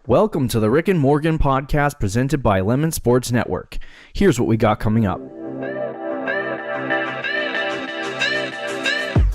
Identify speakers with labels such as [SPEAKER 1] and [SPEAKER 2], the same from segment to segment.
[SPEAKER 1] Welcome to the Rick and Morgan podcast presented by Lemon Sports Network. Here's what we got coming up.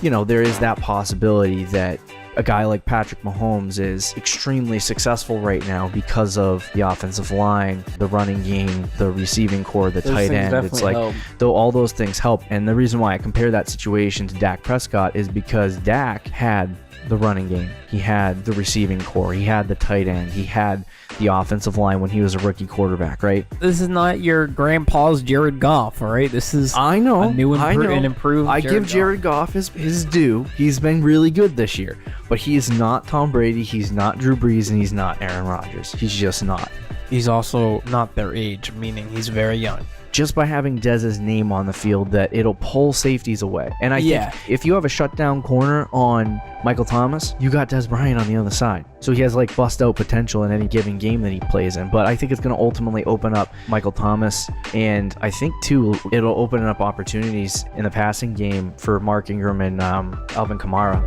[SPEAKER 1] You know, there is that possibility that a guy like Patrick Mahomes is extremely successful right now because of the offensive line, the running game, the receiving core, the tight end. It's like, though all those things help. And the reason why I compare that situation to Dak Prescott is because Dak had the running game, he had the receiving core, he had the tight end, he had the offensive line when he was a rookie quarterback, right?
[SPEAKER 2] This is not your grandpa's Jared Goff, all right? This is
[SPEAKER 1] I know,
[SPEAKER 2] a new and improved
[SPEAKER 1] I give Jared Goff his due. He's been really good this year, but he is not Tom Brady, he's not Drew Brees, and he's not Aaron Rodgers. He's just not.
[SPEAKER 2] He's also not their age, meaning he's very young.
[SPEAKER 1] Just by having Dez's name on the field, that it'll pull safeties away. And I think if you have a shutdown corner on Michael Thomas, you got Dez Bryant on the other side. So he has like bust out potential in any given game that he plays in. But I think it's going to ultimately open up Michael Thomas. And I think too, it'll open up opportunities in the passing game for Mark Ingram and Alvin Kamara.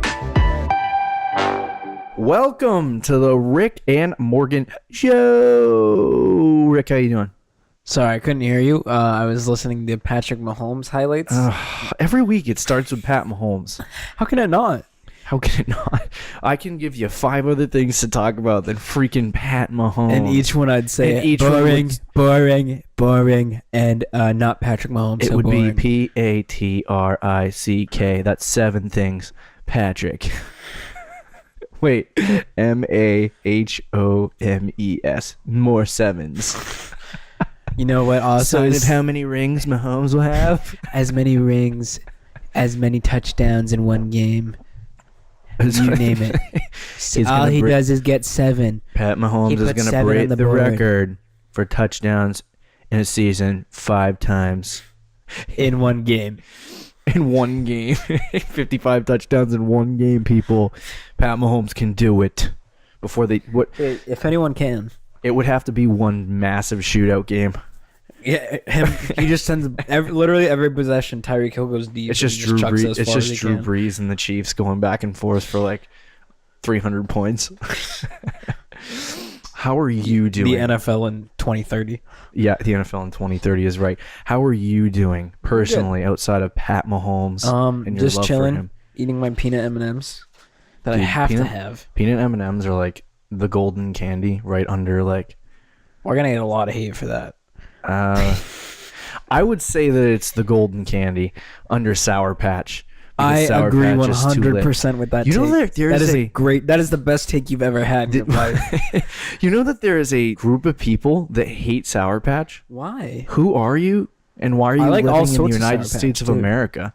[SPEAKER 1] Welcome to the Rick and Morgan Show. Rick, how you doing?
[SPEAKER 2] Sorry, I couldn't hear you. I was listening to Patrick Mahomes highlights.
[SPEAKER 1] Every week it starts with Pat Mahomes.
[SPEAKER 2] How can it not?
[SPEAKER 1] How can it not? I can give you 5 other things to talk about than freaking Pat Mahomes.
[SPEAKER 2] And each one I'd say boring, and not Patrick Mahomes.
[SPEAKER 1] It would be Patrick. That's 7 things. Patrick. Wait, Mahomes. More 7s.
[SPEAKER 2] You know what also
[SPEAKER 1] is how many rings Mahomes will have?
[SPEAKER 2] As many rings, as many touchdowns in one game. You name it. All he does is get 7.
[SPEAKER 1] Pat Mahomes is going to break the record for touchdowns in a season 5 times.
[SPEAKER 2] In one game.
[SPEAKER 1] In one game. 55 touchdowns in one game, people. Pat Mahomes can do it.
[SPEAKER 2] If anyone can.
[SPEAKER 1] It would have to be one massive shootout game.
[SPEAKER 2] Yeah, he just sends literally every possession. Tyreek Hill goes deep.
[SPEAKER 1] It's just Drew Brees. It's just Drew Brees and the Chiefs going back and forth for like 300 points. How are you doing?
[SPEAKER 2] The NFL in 2030.
[SPEAKER 1] Yeah, the NFL in 2030 is right. How are you doing personally outside of Pat Mahomes and your
[SPEAKER 2] just
[SPEAKER 1] love
[SPEAKER 2] chilling,
[SPEAKER 1] for him?
[SPEAKER 2] Eating my peanut M&Ms that I have to have.
[SPEAKER 1] Peanut M&Ms are like the golden candy right under like.
[SPEAKER 2] We're gonna get a lot of hate for that.
[SPEAKER 1] I would say that it's the golden candy under Sour Patch.
[SPEAKER 2] I agree 100% with that.
[SPEAKER 1] You know that
[SPEAKER 2] that is the best take you've ever had in your life.
[SPEAKER 1] You know that there is a group of people that hate Sour Patch?
[SPEAKER 2] Why?
[SPEAKER 1] Who are you and why are you living in the United States of America?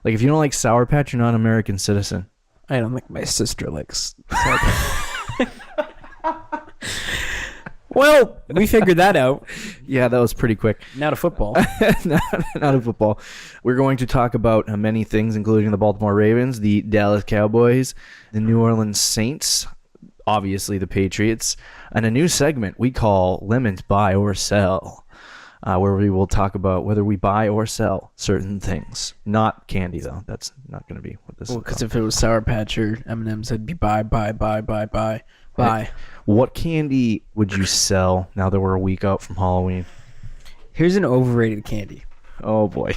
[SPEAKER 1] Like if you don't like Sour Patch, you're not an American citizen.
[SPEAKER 2] I don't think my sister likes Sour Patch. Well, we figured that out.
[SPEAKER 1] Yeah, that was pretty quick.
[SPEAKER 2] Now to football.
[SPEAKER 1] Not to football. We're going to talk about many things, including the Baltimore Ravens, the Dallas Cowboys, the New Orleans Saints, obviously the Patriots, and a new segment we call Lemons Buy or Sell, where we will talk about whether we buy or sell certain things. Not candy, though. That's not going to be what this is.
[SPEAKER 2] Well, because if it was Sour Patch or M&M's, it'd be buy.
[SPEAKER 1] Right. What candy would you sell now that we're a week out from Halloween?
[SPEAKER 2] Here's an overrated candy.
[SPEAKER 1] Oh, boy.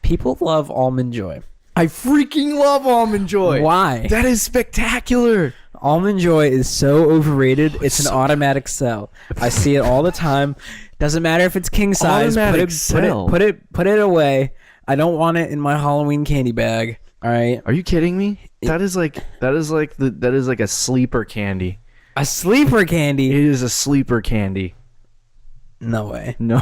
[SPEAKER 2] People love Almond Joy.
[SPEAKER 1] I freaking love Almond Joy.
[SPEAKER 2] Why?
[SPEAKER 1] That is spectacular.
[SPEAKER 2] Almond Joy is so overrated. It's an automatic sell. I see it all the time. Doesn't matter if it's king size. Put it away. I don't want it in my Halloween candy bag. All right.
[SPEAKER 1] Are you kidding me? That is like a sleeper candy.
[SPEAKER 2] A sleeper candy?
[SPEAKER 1] It is a sleeper candy.
[SPEAKER 2] No way.
[SPEAKER 1] No.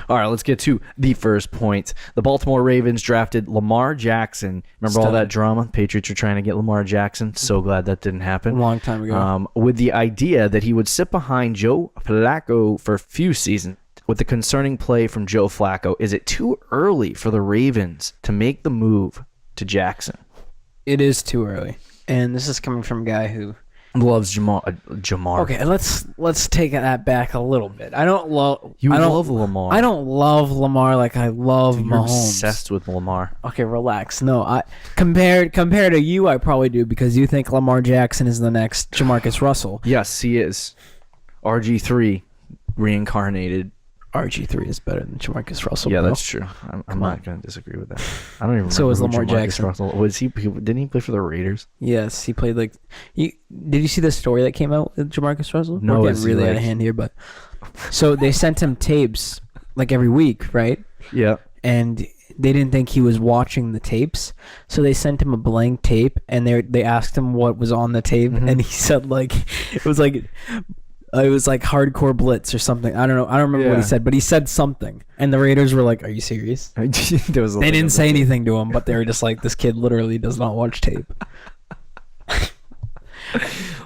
[SPEAKER 1] All right, let's get to the first point. The Baltimore Ravens drafted Lamar Jackson. Remember all that drama? Patriots were trying to get Lamar Jackson. So glad that didn't happen.
[SPEAKER 2] A long time ago.
[SPEAKER 1] With the idea that he would sit behind Joe Flacco for a few seasons. With the concerning play from Joe Flacco, is it too early for the Ravens to make the move to Jackson?
[SPEAKER 2] It is too early. And this is coming from a guy who
[SPEAKER 1] Loves Jamar.
[SPEAKER 2] Okay, let's take that back a little bit. I don't love
[SPEAKER 1] Lamar.
[SPEAKER 2] I don't love Lamar like I love
[SPEAKER 1] You're
[SPEAKER 2] Mahomes.
[SPEAKER 1] obsessed with Lamar.
[SPEAKER 2] Okay, relax. No, I compared to you, I probably do because you think Lamar Jackson is the next Jamarcus Russell.
[SPEAKER 1] Yes, he is. RG3 reincarnated.
[SPEAKER 2] RG3 is better than Jamarcus Russell.
[SPEAKER 1] Yeah,
[SPEAKER 2] bro.
[SPEAKER 1] that's true. I'm not going to disagree with that. I don't even remember.
[SPEAKER 2] So is
[SPEAKER 1] who
[SPEAKER 2] Lamar
[SPEAKER 1] Jamarcus
[SPEAKER 2] Jackson.
[SPEAKER 1] Russell. Was he? Didn't he play for the Raiders?
[SPEAKER 2] Yes, he played like. Did you see the story that came out with Jamarcus Russell?
[SPEAKER 1] No,
[SPEAKER 2] we're getting really out of hand here, but so they sent him tapes like every week, right?
[SPEAKER 1] Yeah.
[SPEAKER 2] And they didn't think he was watching the tapes, so they sent him a blank tape, and they asked him what was on the tape, and he said like it was like hardcore blitz or something. I don't know. I don't remember what he said, but he said something, and the Raiders were like, "Are you serious?" They didn't say anything to him, but they were just like, "This kid literally does not watch tape."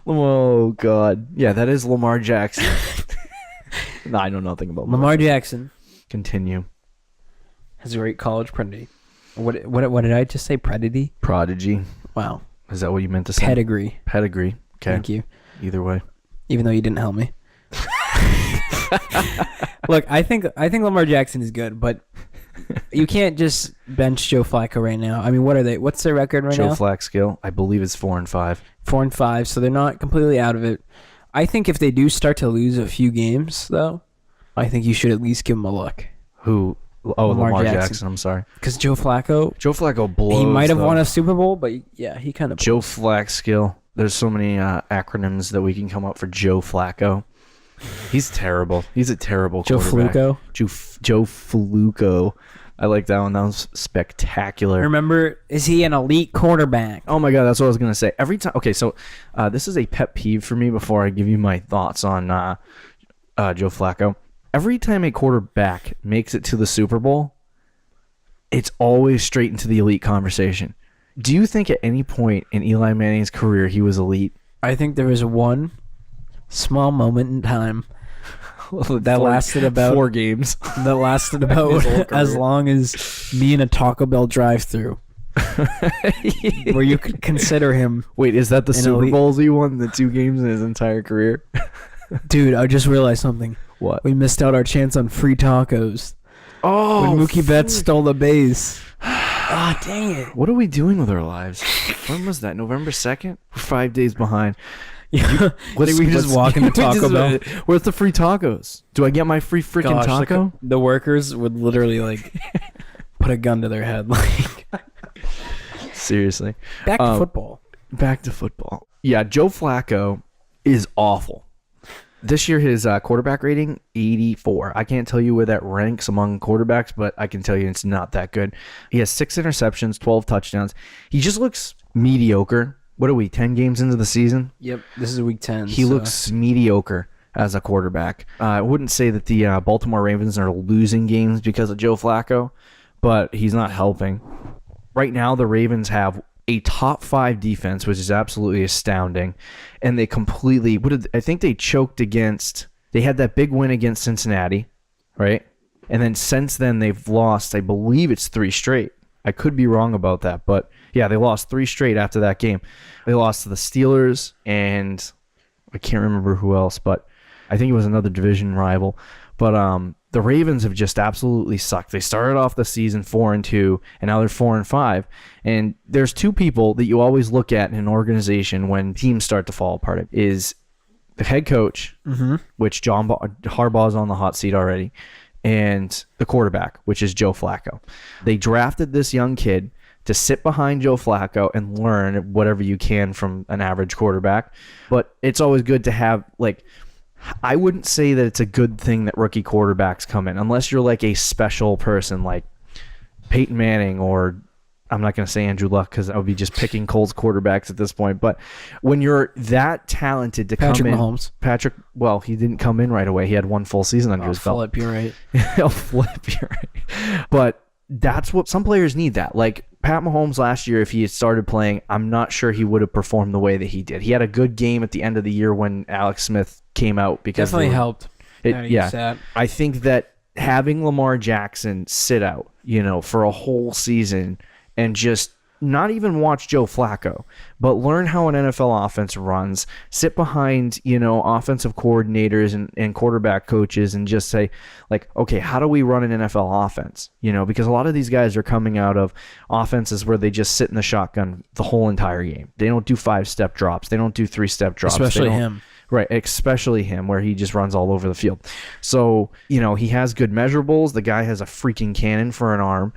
[SPEAKER 1] Oh God, yeah, that is Lamar Jackson. No, I know nothing about
[SPEAKER 2] Lamar Jackson.
[SPEAKER 1] Continue.
[SPEAKER 2] Has a great college pedigree. What did I just say? Prodigy. Wow.
[SPEAKER 1] Is that what you meant to say?
[SPEAKER 2] Pedigree.
[SPEAKER 1] Okay.
[SPEAKER 2] Thank you.
[SPEAKER 1] Either way.
[SPEAKER 2] Even though you didn't help me. Look, I think Lamar Jackson is good, but you can't just bench Joe Flacco right now. I mean, what are they? What's their record right now?
[SPEAKER 1] Joe Flacco, I believe it's 4-5.
[SPEAKER 2] 4-5, so they're not completely out of it. I think if they do start to lose a few games, though, I think you should at least give them a look.
[SPEAKER 1] Who? Oh, Lamar Jackson. I'm sorry.
[SPEAKER 2] Because Joe Flacco blows. He might have won a Super Bowl, but yeah, he kind of.
[SPEAKER 1] Joe Flacco. There's so many acronyms that we can come up for Joe Flacco. He's terrible. He's a terrible quarterback. Joe Flacco. I like that one. That was spectacular.
[SPEAKER 2] Remember, is he an elite quarterback?
[SPEAKER 1] Oh my God, that's what I was gonna say. Every time. Okay, so this is a pet peeve for me. Before I give you my thoughts on Joe Flacco, every time a quarterback makes it to the Super Bowl, it's always straight into the elite conversation. Do you think at any point in Eli Manning's career he was elite?
[SPEAKER 2] I think there was one small moment in time that lasted about
[SPEAKER 1] 4 games.
[SPEAKER 2] That lasted about as long as me in a Taco Bell drive-thru, where you could consider him.
[SPEAKER 1] Wait, is that the Super
[SPEAKER 2] elite
[SPEAKER 1] Bowls he won? The 2 games in his entire career?
[SPEAKER 2] Dude, I just realized something.
[SPEAKER 1] What?
[SPEAKER 2] We missed out our chance on free tacos.
[SPEAKER 1] Oh,
[SPEAKER 2] when Mookie Betts stole the base. Ah, dang it.
[SPEAKER 1] What are we doing with our lives? When was that? November 2nd? We're 5 days behind.
[SPEAKER 2] Yeah. We just walk into Taco Bell.
[SPEAKER 1] Where's the free tacos? Do I get my free freaking taco?
[SPEAKER 2] The workers would literally like put a gun to their head. Like,
[SPEAKER 1] seriously.
[SPEAKER 2] Back to football.
[SPEAKER 1] Yeah, Joe Flacco is awful. This year, his quarterback rating, 84. I can't tell you where that ranks among quarterbacks, but I can tell you it's not that good. He has 6 interceptions, 12 touchdowns. He just looks mediocre. What are we, 10 games into the season?
[SPEAKER 2] Yep, this is week 10.
[SPEAKER 1] He looks mediocre as a quarterback. I wouldn't say that the Baltimore Ravens are losing games because of Joe Flacco, but he's not helping. Right now, the Ravens have a top 5 defense, which is absolutely astounding. And they completely, I think they choked against, they had that big win against Cincinnati, right? And then since then, they've lost, I believe it's 3 straight. I could be wrong about that, but yeah, they lost 3 straight after that game. They lost to the Steelers, and I can't remember who else, but I think it was another division rival. But the Ravens have just absolutely sucked. They started off the season 4-2, and now they're 4-5. And there's 2 people that you always look at in an organization when teams start to fall apart. It is the head coach, which John Harbaugh's on the hot seat already, and the quarterback, which is Joe Flacco. They drafted this young kid to sit behind Joe Flacco and learn whatever you can from an average quarterback. But it's always good to have, like, I wouldn't say that it's a good thing that rookie quarterbacks come in, unless you're like a special person like Peyton Manning, or I'm not going to say Andrew Luck because I would be just picking Colts quarterbacks at this point. But when you're that talented to come in,
[SPEAKER 2] Mahomes.
[SPEAKER 1] Well, he didn't come in right away. He had 1 full season under his belt.
[SPEAKER 2] You're right.
[SPEAKER 1] He'll flip, you're right. But that's what some players need. That, like Pat Mahomes last year, if he had started playing, I'm not sure he would have performed the way that he did. He had a good game at the end of the year when Alex Smith came out because
[SPEAKER 2] definitely helped.
[SPEAKER 1] I think that having Lamar Jackson sit out, for a whole season and just not even watch Joe Flacco, but learn how an NFL offense runs, sit behind, offensive coordinators and quarterback coaches and just say, like, okay, how do we run an NFL offense? Because a lot of these guys are coming out of offenses where they just sit in the shotgun the whole entire game. They don't do 5-step drops. They don't do 3-step drops.
[SPEAKER 2] Especially him.
[SPEAKER 1] Right, especially him, where he just runs all over the field. So, he has good measurables. The guy has a freaking cannon for an arm.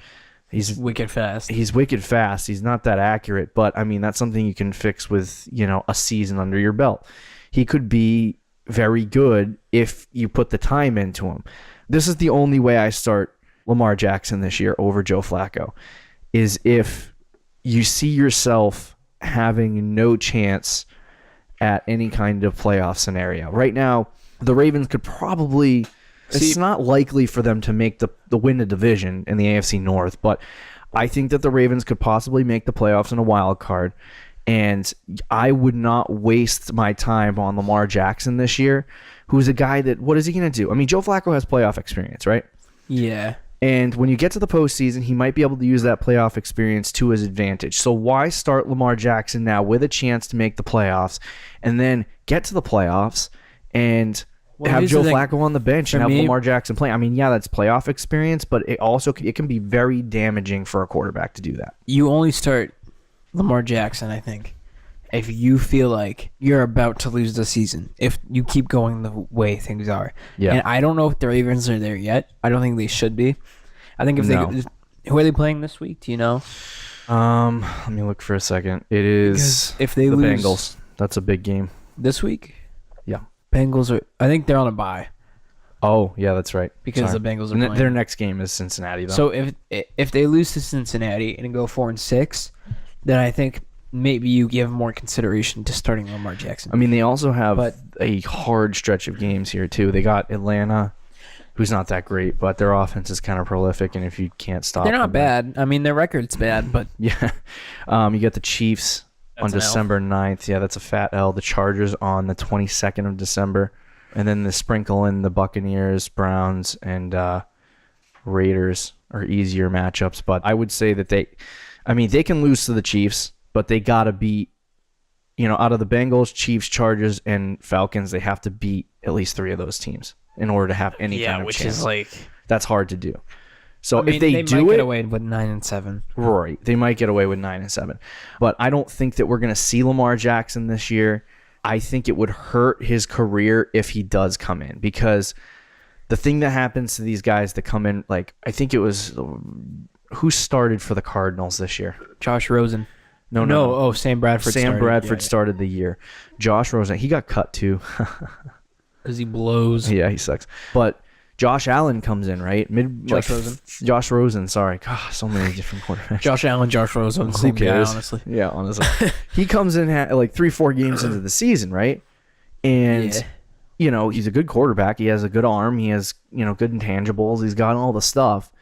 [SPEAKER 1] He's
[SPEAKER 2] wicked fast.
[SPEAKER 1] He's wicked fast. He's not that accurate, but I mean, that's something you can fix with, a season under your belt. He could be very good if you put the time into him. This is the only way I start Lamar Jackson this year over Joe Flacco, is if you see yourself having no chance at any kind of playoff scenario. Right now, the Ravens could probably... It's not likely for them to make the win the division in the AFC North, but I think that the Ravens could possibly make the playoffs in a wild card, and I would not waste my time on Lamar Jackson this year, who's a guy that, what is he going to do? I mean, Joe Flacco has playoff experience, right?
[SPEAKER 2] Yeah.
[SPEAKER 1] And when you get to the postseason, he might be able to use that playoff experience to his advantage. So why start Lamar Jackson now with a chance to make the playoffs and then get to the playoffs and... have Joe Flacco on the bench and have Lamar Jackson play. I mean, yeah, that's playoff experience, but it can be very damaging for a quarterback to do that.
[SPEAKER 2] You only start Lamar Jackson, I think, if you feel like you're about to lose the season, if you keep going the way things are.
[SPEAKER 1] Yeah.
[SPEAKER 2] And I don't know if the Ravens are there yet. I don't think they should be. I think who are they playing this week? Do you know?
[SPEAKER 1] Let me look for a second. It is
[SPEAKER 2] if they lose
[SPEAKER 1] Bengals. That's a big game.
[SPEAKER 2] This week?
[SPEAKER 1] Yeah.
[SPEAKER 2] Bengals are. I think they're on a bye.
[SPEAKER 1] Oh yeah, that's right.
[SPEAKER 2] Because the Bengals are playing.
[SPEAKER 1] Their next game is Cincinnati, though.
[SPEAKER 2] So if they lose to Cincinnati and go 4-6, then I think maybe you give more consideration to starting Lamar Jackson.
[SPEAKER 1] I mean, they also have a hard stretch of games here too. They got Atlanta, who's not that great, but their offense is kind of prolific, and if you can't stop,
[SPEAKER 2] they're not bad. I mean, their record's bad, but
[SPEAKER 1] yeah. You got the Chiefs. On December 9th. Yeah, that's a fat L. The Chargers on the 22nd of December. And then the sprinkle in the Buccaneers, Browns, and Raiders are easier matchups. But I would say that they can lose to the Chiefs, but they got to beat, out of the Bengals, Chiefs, Chargers, and Falcons, they have to beat at least 3 of those teams in order to have any kind of
[SPEAKER 2] which
[SPEAKER 1] chance.
[SPEAKER 2] Is like...
[SPEAKER 1] That's hard to do. So if
[SPEAKER 2] they
[SPEAKER 1] do
[SPEAKER 2] might get away with 9-7.
[SPEAKER 1] Right. They might get away with 9-7. But I don't think that we're going to see Lamar Jackson this year. I think it would hurt his career if he does come in, because the thing that happens to these guys that come in, like, I think it was who started for the Cardinals this year?
[SPEAKER 2] Josh Rosen.
[SPEAKER 1] No.
[SPEAKER 2] Oh, Sam Bradford
[SPEAKER 1] started the year. Josh Rosen, he got cut too.
[SPEAKER 2] Because he blows.
[SPEAKER 1] Yeah, he sucks. But Josh Allen comes in, right? Josh Rosen, sorry. God, so many different quarterbacks.
[SPEAKER 2] Josh Allen, Josh Rosen.
[SPEAKER 1] Who cares?
[SPEAKER 2] Honestly.
[SPEAKER 1] Yeah, honestly. He comes in like 3-4 games into the season, right? And, he's a good quarterback. He has a good arm. He has, good intangibles. He's got all the stuff.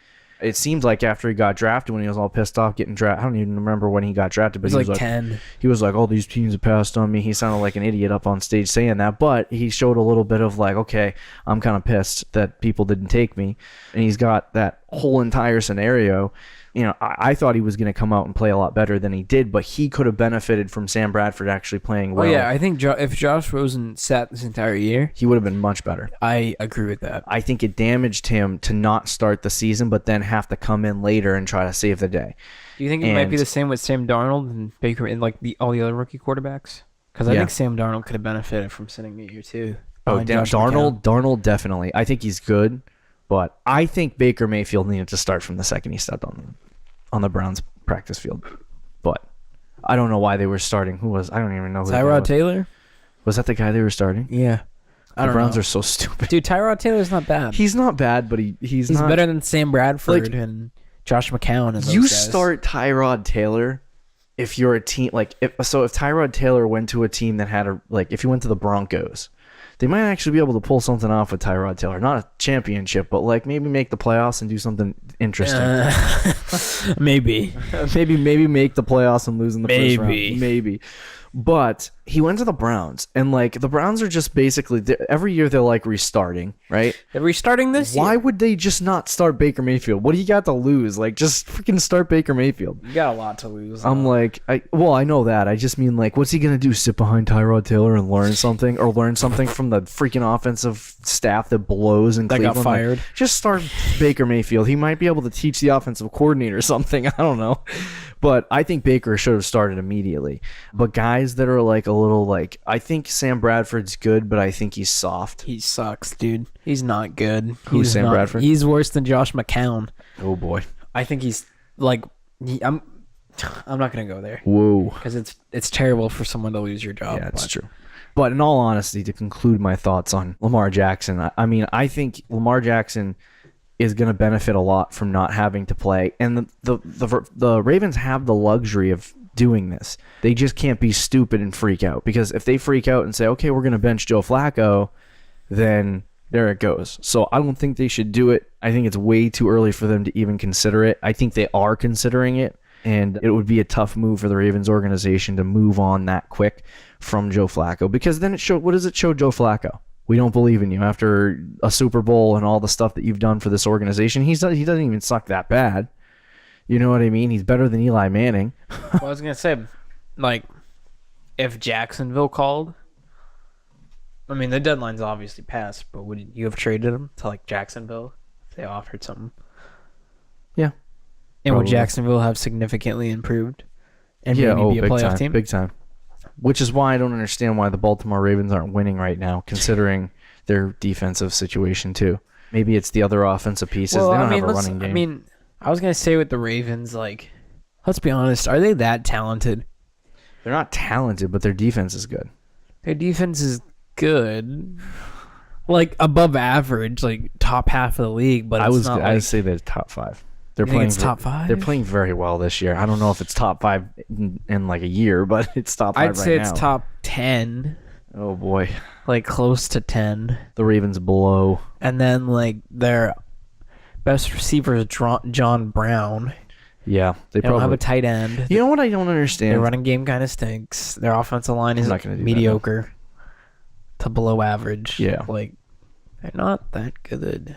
[SPEAKER 1] It seems like after he got drafted, when he was all pissed off getting drafted, I don't even remember when he got drafted, but
[SPEAKER 2] he was like 10.
[SPEAKER 1] He was like, all these teams have passed on me. He sounded like an idiot up on stage saying that, but he showed a little bit of like, okay, I'm kind of pissed that people didn't take me. And he's got that whole entire scenario. I thought he was going to come out and play a lot better than he did, but he could have benefited from Sam Bradford actually playing well.
[SPEAKER 2] Oh, yeah, I think if Josh Rosen sat this entire year,
[SPEAKER 1] he would have been much better.
[SPEAKER 2] I agree with that.
[SPEAKER 1] I think it damaged him to not start the season, but then have to come in later and try to save the day.
[SPEAKER 2] Do you think it might be the same with Sam Darnold and Baker and like all the other rookie quarterbacks? Because I think Sam Darnold could have benefited from sitting a year too.
[SPEAKER 1] Oh, Darnold definitely. I think he's good, but I think Baker Mayfield needed to start from the second he stepped on the Browns practice field. But I don't know why they were starting. I don't even know who
[SPEAKER 2] Tyrod Taylor?
[SPEAKER 1] Was that the guy they were starting?
[SPEAKER 2] Yeah.
[SPEAKER 1] The Browns are so stupid.
[SPEAKER 2] Dude, Tyrod Taylor's not bad.
[SPEAKER 1] He's not bad, but he's not
[SPEAKER 2] better than Sam Bradford and Josh McCown and those guys.
[SPEAKER 1] Start Tyrod Taylor if you're a team if Tyrod Taylor went to a team that had if he went to the Broncos, they might actually be able to pull something off with Tyrod Taylor. Not a championship, but maybe make the playoffs and do something interesting.
[SPEAKER 2] Maybe
[SPEAKER 1] make the playoffs and lose in the first round. Maybe. But he went to the Browns, and like the Browns are just basically every year they're like restarting, right?
[SPEAKER 2] They're restarting this year.
[SPEAKER 1] Why would they just not start Baker Mayfield? What do you got to lose? Like, just freaking start Baker Mayfield.
[SPEAKER 2] You got a lot to lose.
[SPEAKER 1] I'm like, I know that. I just mean, like, what's he gonna do? Sit behind Tyrod Taylor and learn something, or learn something from the freaking offensive staff that blows in Cleveland?
[SPEAKER 2] Got fired.
[SPEAKER 1] Like, just start Baker Mayfield. He might be able to teach the offensive coordinator something. I don't know. But I think Baker should have started immediately. But guys that are like a little like, I think Sam Bradford's good, but I think he's soft.
[SPEAKER 2] He sucks, dude. He's not good.
[SPEAKER 1] Who's Sam Bradford?
[SPEAKER 2] He's worse than Josh McCown.
[SPEAKER 1] Oh boy.
[SPEAKER 2] I think he's like, I'm not gonna go there.
[SPEAKER 1] Whoa.
[SPEAKER 2] Because it's terrible for someone to lose your job.
[SPEAKER 1] Yeah, it's true. But in all honesty, to conclude my thoughts on Lamar Jackson, I mean, I think Lamar Jackson is going to benefit a lot from not having to play. And the Ravens have the luxury of doing this. They just can't be stupid and freak out. Because if they freak out and say, okay, we're going to bench Joe Flacco, then there it goes. So I don't think they should do it. I think it's way too early for them to even consider it. I think they are considering it. And it would be a tough move for the Ravens organization to move on that quick from Joe Flacco. Because then what does it show Joe Flacco? We don't believe in you after a Super Bowl and all the stuff that you've done for this organization. He doesn't even suck that bad. You know what I mean? He's better than Eli Manning.
[SPEAKER 2] Well, I was going to say, like, if Jacksonville called, I mean, the deadline's obviously passed, but would you have traded him to, like, Jacksonville if they offered something?
[SPEAKER 1] Yeah.
[SPEAKER 2] And would Jacksonville have significantly improved and maybe be a playoff team?
[SPEAKER 1] Big time. Which is why I don't understand why the Baltimore Ravens aren't winning right now, considering their defensive situation too. Maybe it's the other offensive pieces. Well, they don't have a running game.
[SPEAKER 2] I mean, I was going to say with the Ravens, like, let's be honest, are they that talented?
[SPEAKER 1] They're not talented, but their defense is good.
[SPEAKER 2] Their defense is good. Like, above average, like, top half of the league, but I
[SPEAKER 1] would say they're top 5. They're playing
[SPEAKER 2] top 5.
[SPEAKER 1] They're playing very well this year. I don't know if it's top 5 in like a year, but it's top 5 right now.
[SPEAKER 2] I'd say it's top 10.
[SPEAKER 1] Oh boy,
[SPEAKER 2] like close to 10.
[SPEAKER 1] The Ravens blow.
[SPEAKER 2] And then like their best receiver is John Brown.
[SPEAKER 1] Yeah,
[SPEAKER 2] they don't have a tight end.
[SPEAKER 1] You know what I don't understand?
[SPEAKER 2] Their running game kind of stinks. Their offensive line is mediocre to below average.
[SPEAKER 1] Yeah,
[SPEAKER 2] like. They're not that good.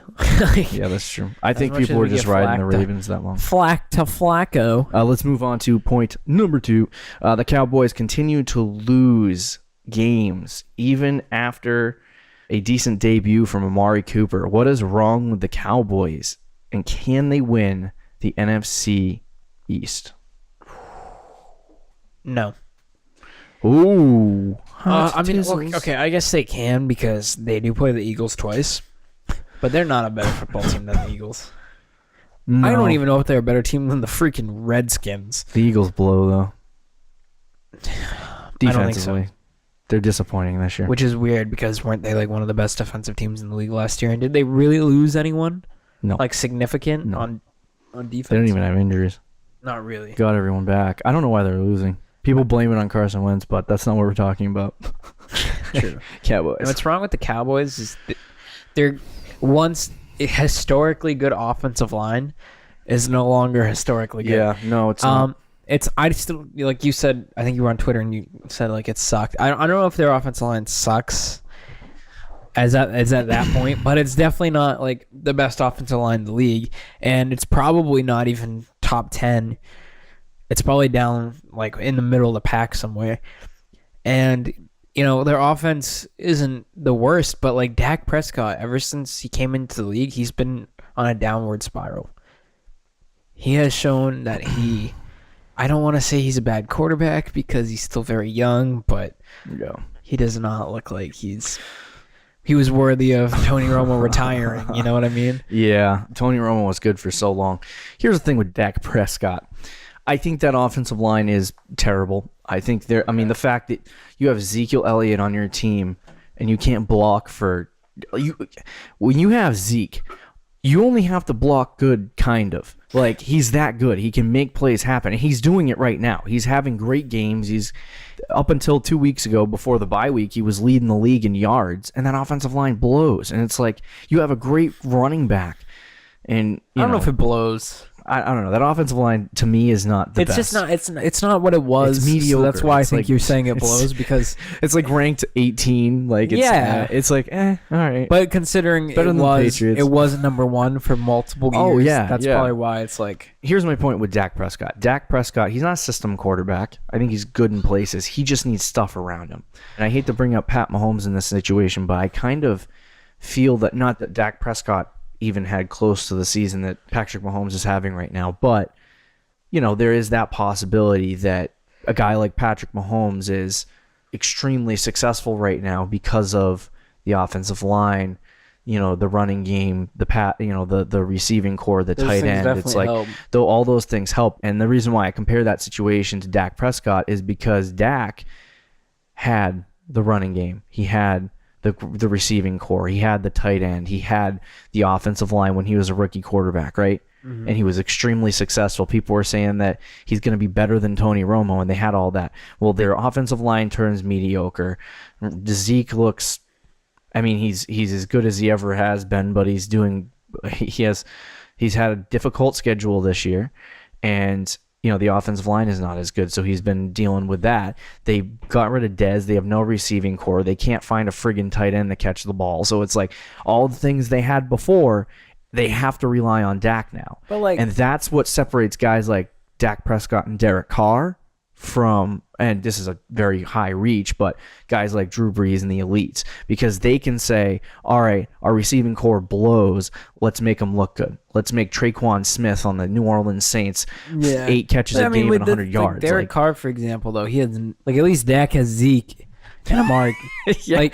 [SPEAKER 1] Yeah, that's true. I think people are just riding the Ravens that long.
[SPEAKER 2] Flacco.
[SPEAKER 1] Let's move on to point number 2. The Cowboys continue to lose games even after a decent debut from Amari Cooper. What is wrong with the Cowboys? And can they win the NFC East?
[SPEAKER 2] No.
[SPEAKER 1] Ooh.
[SPEAKER 2] I mean, okay, I guess they can because they do play the Eagles twice, but they're not a better football team than the Eagles. No. I don't even know if they're a better team than the freaking Redskins.
[SPEAKER 1] The Eagles blow, though. Defensively,
[SPEAKER 2] I don't think so.
[SPEAKER 1] They're disappointing this year.
[SPEAKER 2] Which is weird because weren't they like one of the best defensive teams in the league last year? And did they really lose anyone?
[SPEAKER 1] No.
[SPEAKER 2] Like significant on defense?
[SPEAKER 1] They don't even have injuries.
[SPEAKER 2] Not really.
[SPEAKER 1] Got everyone back. I don't know why they're losing. People blame it on Carson Wentz, but that's not what we're talking about.
[SPEAKER 2] True.
[SPEAKER 1] Cowboys.
[SPEAKER 2] And what's wrong with the Cowboys is they're once a historically good offensive line is no longer historically good.
[SPEAKER 1] Yeah, no, it's not.
[SPEAKER 2] I still, like you said, I think you were on Twitter and you said like it sucked. I don't know if their offensive line sucks as at that point, but it's definitely not like the best offensive line in the league, and it's probably not even top 10. It's probably down like in the middle of the pack somewhere. And, you know, their offense isn't the worst, but like Dak Prescott, ever since he came into the league, he's been on a downward spiral. He has shown that I don't want to say he's a bad quarterback because he's still very young, but he does not look like he was worthy of Tony Romo retiring. You know what I mean?
[SPEAKER 1] Yeah, Tony Romo was good for so long. Here's the thing with Dak Prescott. I think that offensive line is terrible. I think the fact that you have Ezekiel Elliott on your team and you can't block when you have Zeke, you only have to block good, kind of. Like, he's that good. He can make plays happen. And he's doing it right now. He's having great games. He's up until 2 weeks ago, before the bye week, he was leading the league in yards, and that offensive line blows. And it's like, you have a great running back. And
[SPEAKER 2] I don't know if it blows.
[SPEAKER 1] I don't know. That offensive line to me is not the best.
[SPEAKER 2] It's not what it was.
[SPEAKER 1] It's mediocre.
[SPEAKER 2] So that's why I think
[SPEAKER 1] like,
[SPEAKER 2] you're saying it blows because
[SPEAKER 1] it's like ranked 18. Like it's like all right.
[SPEAKER 2] But considering
[SPEAKER 1] Better than the Patriots.
[SPEAKER 2] it was number one for multiple years.
[SPEAKER 1] Oh yeah,
[SPEAKER 2] that's probably why it's like.
[SPEAKER 1] Here's my point with Dak Prescott. Dak Prescott, he's not a system quarterback. I think he's good in places. He just needs stuff around him. And I hate to bring up Pat Mahomes in this situation, but I kind of feel that not that Dak Prescott even had close to the season that Patrick Mahomes is having right now, but there is that possibility that a guy like Patrick Mahomes is extremely successful right now because of the offensive line, the running game, the receiving core, the tight end. It's like though all those things help. And the reason why I compare that situation to Dak Prescott is because Dak had the running game. He had the receiving core. He had the tight end. He had the offensive line when he was a rookie quarterback, right? Mm-hmm. And he was extremely successful. People were saying that he's going to be better than Tony Romo, and they had all that. Well, their offensive line turns mediocre. Zeke looks, he's as good as he ever has been, but he's had a difficult schedule this year, and the offensive line is not as good, so he's been dealing with that. They got rid of Dez. They have no receiving core. They can't find a friggin' tight end to catch the ball. So it's like all the things they had before, they have to rely on Dak now. And that's what separates guys like Dak Prescott and Derek Carr from, and this is a very high reach, but guys like Drew Brees and the elites, because they can say, all right, our receiving core blows. Let's make them look good. Let's make Traquan Smith on the New Orleans Saints 8 catches a game and 100 yards.
[SPEAKER 2] Like Derek Carr, for example, though, he has at least Dak has Zeke and Amari. I